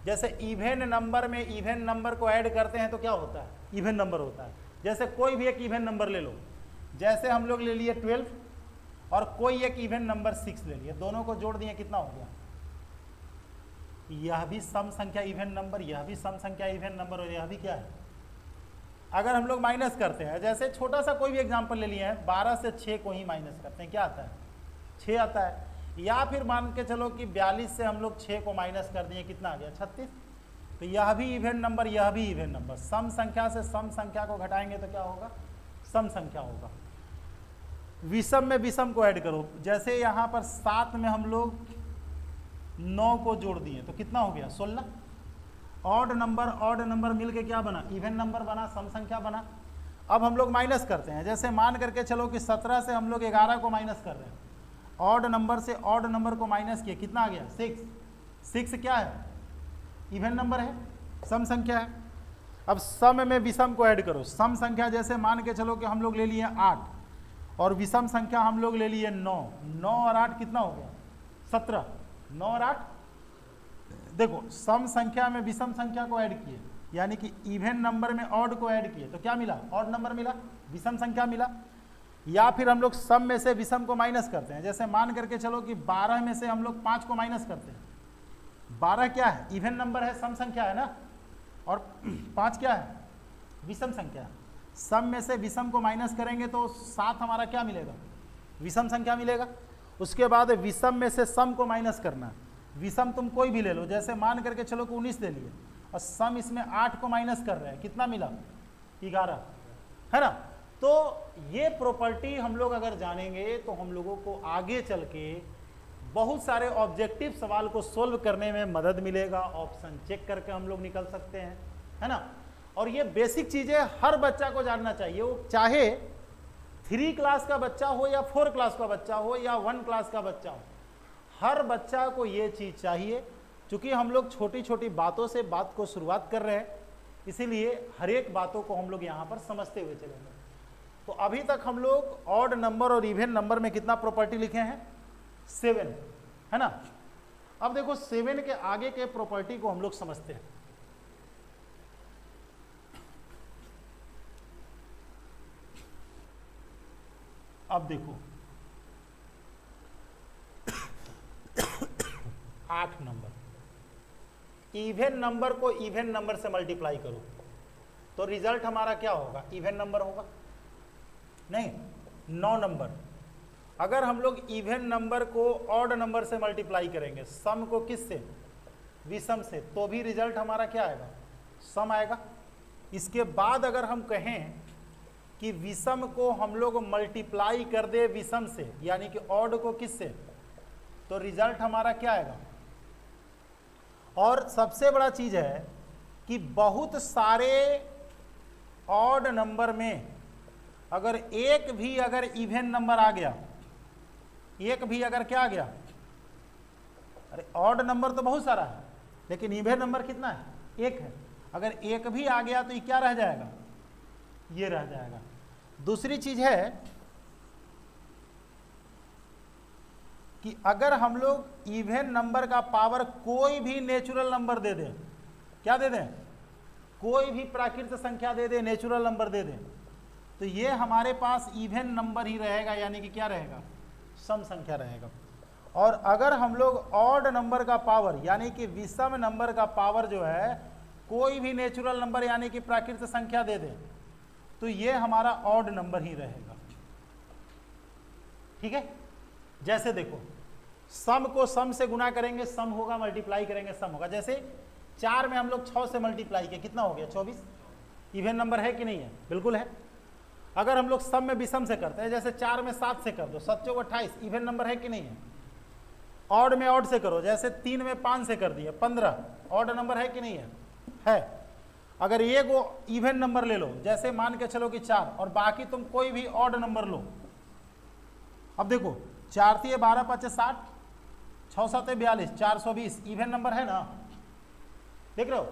जैसे इवन नंबर में इवन नंबर को ऐड करते हैं तो क्या होता है, इवन नंबर होता है। जैसे कोई भी एक इवन नंबर ले लो, जैसे हम लोग ले लिए 12 और कोई एक इवन नंबर 6 ले लिए, दोनों को जोड़ दिए, कितना हो गया, यह भी सम संख्या इवन नंबर, यह भी सम संख्या इवन नंबर, और यह भी क्या है। अगर हम लोग माइनस करते हैं, जैसे छोटा सा कोई भी एग्जांपल ले लिए हैं, 12 से 6 को ही माइनस करते हैं, क्या आता है, 6 आता है। या फिर मान के चलो कि 42 से हम लोग 6 को माइनस कर दिए, कितना आ गया, 36। तो यह भी इवन नंबर, यह भी इवन नंबर, सम संख्या से सम संख्या को घटाएंगे तो क्या होगा, सम संख्या होगा। विषम में विषम को ऐड करो, जैसे यहाँ पर 7 में हम लोग 9 को जोड़ दिए तो कितना हो गया, 16। ऑड नंबर मिलके क्या बना, इवन नंबर बना, सम संख्या बना। अब हम लोग माइनस करते हैं, जैसे मान करके चलो कि 17 से हम लोग 11 को माइनस कर रहे हैं, ऑड नंबर से ऑड नंबर को माइनस किए, कितना आ गया, 6। 6 क्या है? इवन नंबर है, सम संख्या है। अब सम में विषम को ऐड करो। सम संख्या जैसे मान के चलो कि हम लोग ले लिए 8 और विषम संख्या हम लोग ले लिए 9। 9 और 8 कितना हो गया? 17। 9 और 8 देखो, सम संख्या में विषम संख्या को ऐड किए, यानी कि इवन नंबर में ऑड को ऐड किए तो क्या मिला? ऑड नंबर मिला, विषम संख्या मिला। या फिर हम लोग सम में से विषम को माइनस करते हैं। जैसे मान करके चलो कि 12 में से हम लोग 5 को माइनस करते हैं। 12 क्या है? इवन नंबर है, सम संख्या है ना, और 5 क्या है? विषम संख्या है। सम में से विषम को माइनस करेंगे तो 7 हमारा क्या मिलेगा? विषम संख्या मिलेगा। उसके बाद विषम में से सम को माइनस करना है। विषम तुम कोई भी ले लो, जैसे मान करके चलो कि 19 ले लिए और सम इसमें 8 को माइनस कर रहे हैं, कितना मिला? 11, है ना। तो ये प्रॉपर्टी हम लोग अगर जानेंगे तो हम लोगों को आगे चल के बहुत सारे ऑब्जेक्टिव सवाल को सोल्व करने में मदद मिलेगा। ऑप्शन चेक करके हम लोग निकल सकते हैं, है ना। और ये बेसिक चीजें हर बच्चा को जानना चाहिए, वो चाहे 3 क्लास का बच्चा हो या 4 क्लास का बच्चा हो या 1 क्लास का बच्चा हो, हर बच्चा को ये चीज चाहिए। क्योंकि हम लोग छोटी छोटी बातों से बात को शुरुआत कर रहे हैं, इसीलिए हर एक बातों को हम लोग यहाँ पर समझते हुए चलेंगे। तो अभी तक हम लोग ऑड नंबर और इवन नंबर में कितना प्रॉपर्टी लिखे हैं? 7, है ना। अब देखो 7 के आगे के प्रॉपर्टी को हम लोग समझते हैं। अब देखो 8 नंबर, इवन नंबर को इवन नंबर से मल्टीप्लाई करो तो रिजल्ट हमारा क्या होगा? इवन नंबर होगा। नहीं, 9 नंबर। अगर हम लोग इवन नंबर को ऑड नंबर से मल्टीप्लाई करेंगे, सम को किससे? विषम से, तो भी रिजल्ट हमारा क्या आएगा? सम आएगा। इसके बाद अगर हम कहें कि विषम को हम लोग मल्टीप्लाई कर दे विषम से, यानी कि ऑड को किससे, तो रिजल्ट हमारा क्या आएगा? और सबसे बड़ा चीज है कि बहुत सारे ऑड नंबर में अगर एक भी अगर इवन नंबर आ गया, एक भी अगर क्या आ गया, अरे ऑड नंबर तो बहुत सारा है लेकिन इवन नंबर कितना है? एक है। अगर एक भी आ गया तो ये क्या रह जाएगा? ये रह जाएगा। दूसरी चीज है कि अगर हम लोग इवन नंबर का पावर कोई भी नेचुरल नंबर दे दें, क्या दे दें? कोई भी प्राकृतिक संख्या दे दें, नेचुरल नंबर दे दें, तो ये हमारे पास इवन नंबर ही रहेगा, यानी कि क्या रहेगा? सम संख्या रहेगा। और अगर हम लोग ऑड नंबर का पावर यानी कि विषम नंबर का पावर जो है कोई भी नेचुरल नंबर यानी कि प्राकृतिक संख्या दे दें, तो ये हमारा ऑड नंबर ही रहेगा। ठीक है। जैसे देखो, सम को सम से गुना करेंगे सम होगा, मल्टीप्लाई करेंगे सम होगा। जैसे 4 में हम लोग 6 से मल्टीप्लाई किया, कितना हो गया? 24। इवन नंबर है कि नहीं है? बिल्कुल है। अगर हम लोग सम में विषम से करते हैं, जैसे 4 में 7 से कर दो, 7 चौक 28, इवन नंबर है कि नहीं है? ऑड में ऑड से करो, जैसे 3 में 5 से कर दिए 15, ऑड नंबर है कि नहीं है? है। अगर ये को इवन नंबर ले लो, जैसे मान के चलो कि 4, और बाकी तुम कोई भी ऑड नंबर लो। अब देखो 4 3 12 5 60, 6 7 42, 420, इवन नंबर है ना? देख रहे हो,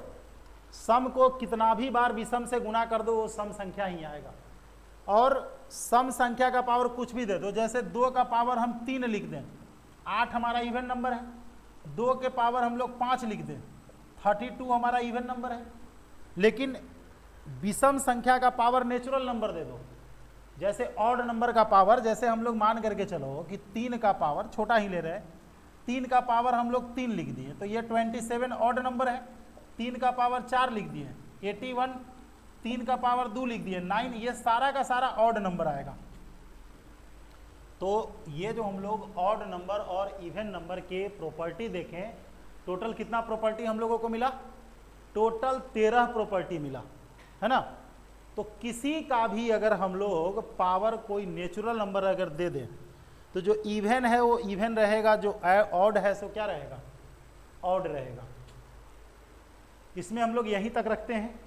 सम को कितना भी बार विषम से गुना कर दो वो सम संख्या ही आएगा। और सम संख्या का पावर कुछ भी दे दो, जैसे 2 का पावर हम 3 लिख दें, 8 हमारा इवन नंबर है। 2 के पावर हम लोग 5 लिख दें, 32 हमारा इवन नंबर है। लेकिन विषम संख्या का पावर नेचुरल नंबर दे दो, जैसे ऑड नंबर का पावर, जैसे हम लोग मान करके चलो कि 3 का पावर, छोटा ही ले रहे हैं, 3 का पावर हम लोग 3 लिख दिए, तो ये 27 ऑड नंबर है। 3 का पावर 4 लिख दिए, 81, 3 का पावर 2 लिख दिए, 9, ये सारा का सारा ऑड नंबर आएगा। तो ये जो हम लोग ऑड नंबर और इवन नंबर के प्रॉपर्टी देखें, टोटल कितना प्रॉपर्टी हम लोगों को मिला? टोटल 13 प्रॉपर्टी मिला, है ना। तो किसी का भी अगर हम लोग पावर कोई नेचुरल नंबर अगर दे दें तो जो इवन है वो इवन रहेगा, जो ऑड है सो क्या रहेगा? ऑड रहेगा। इसमें हम लोग यहीं तक रखते हैं।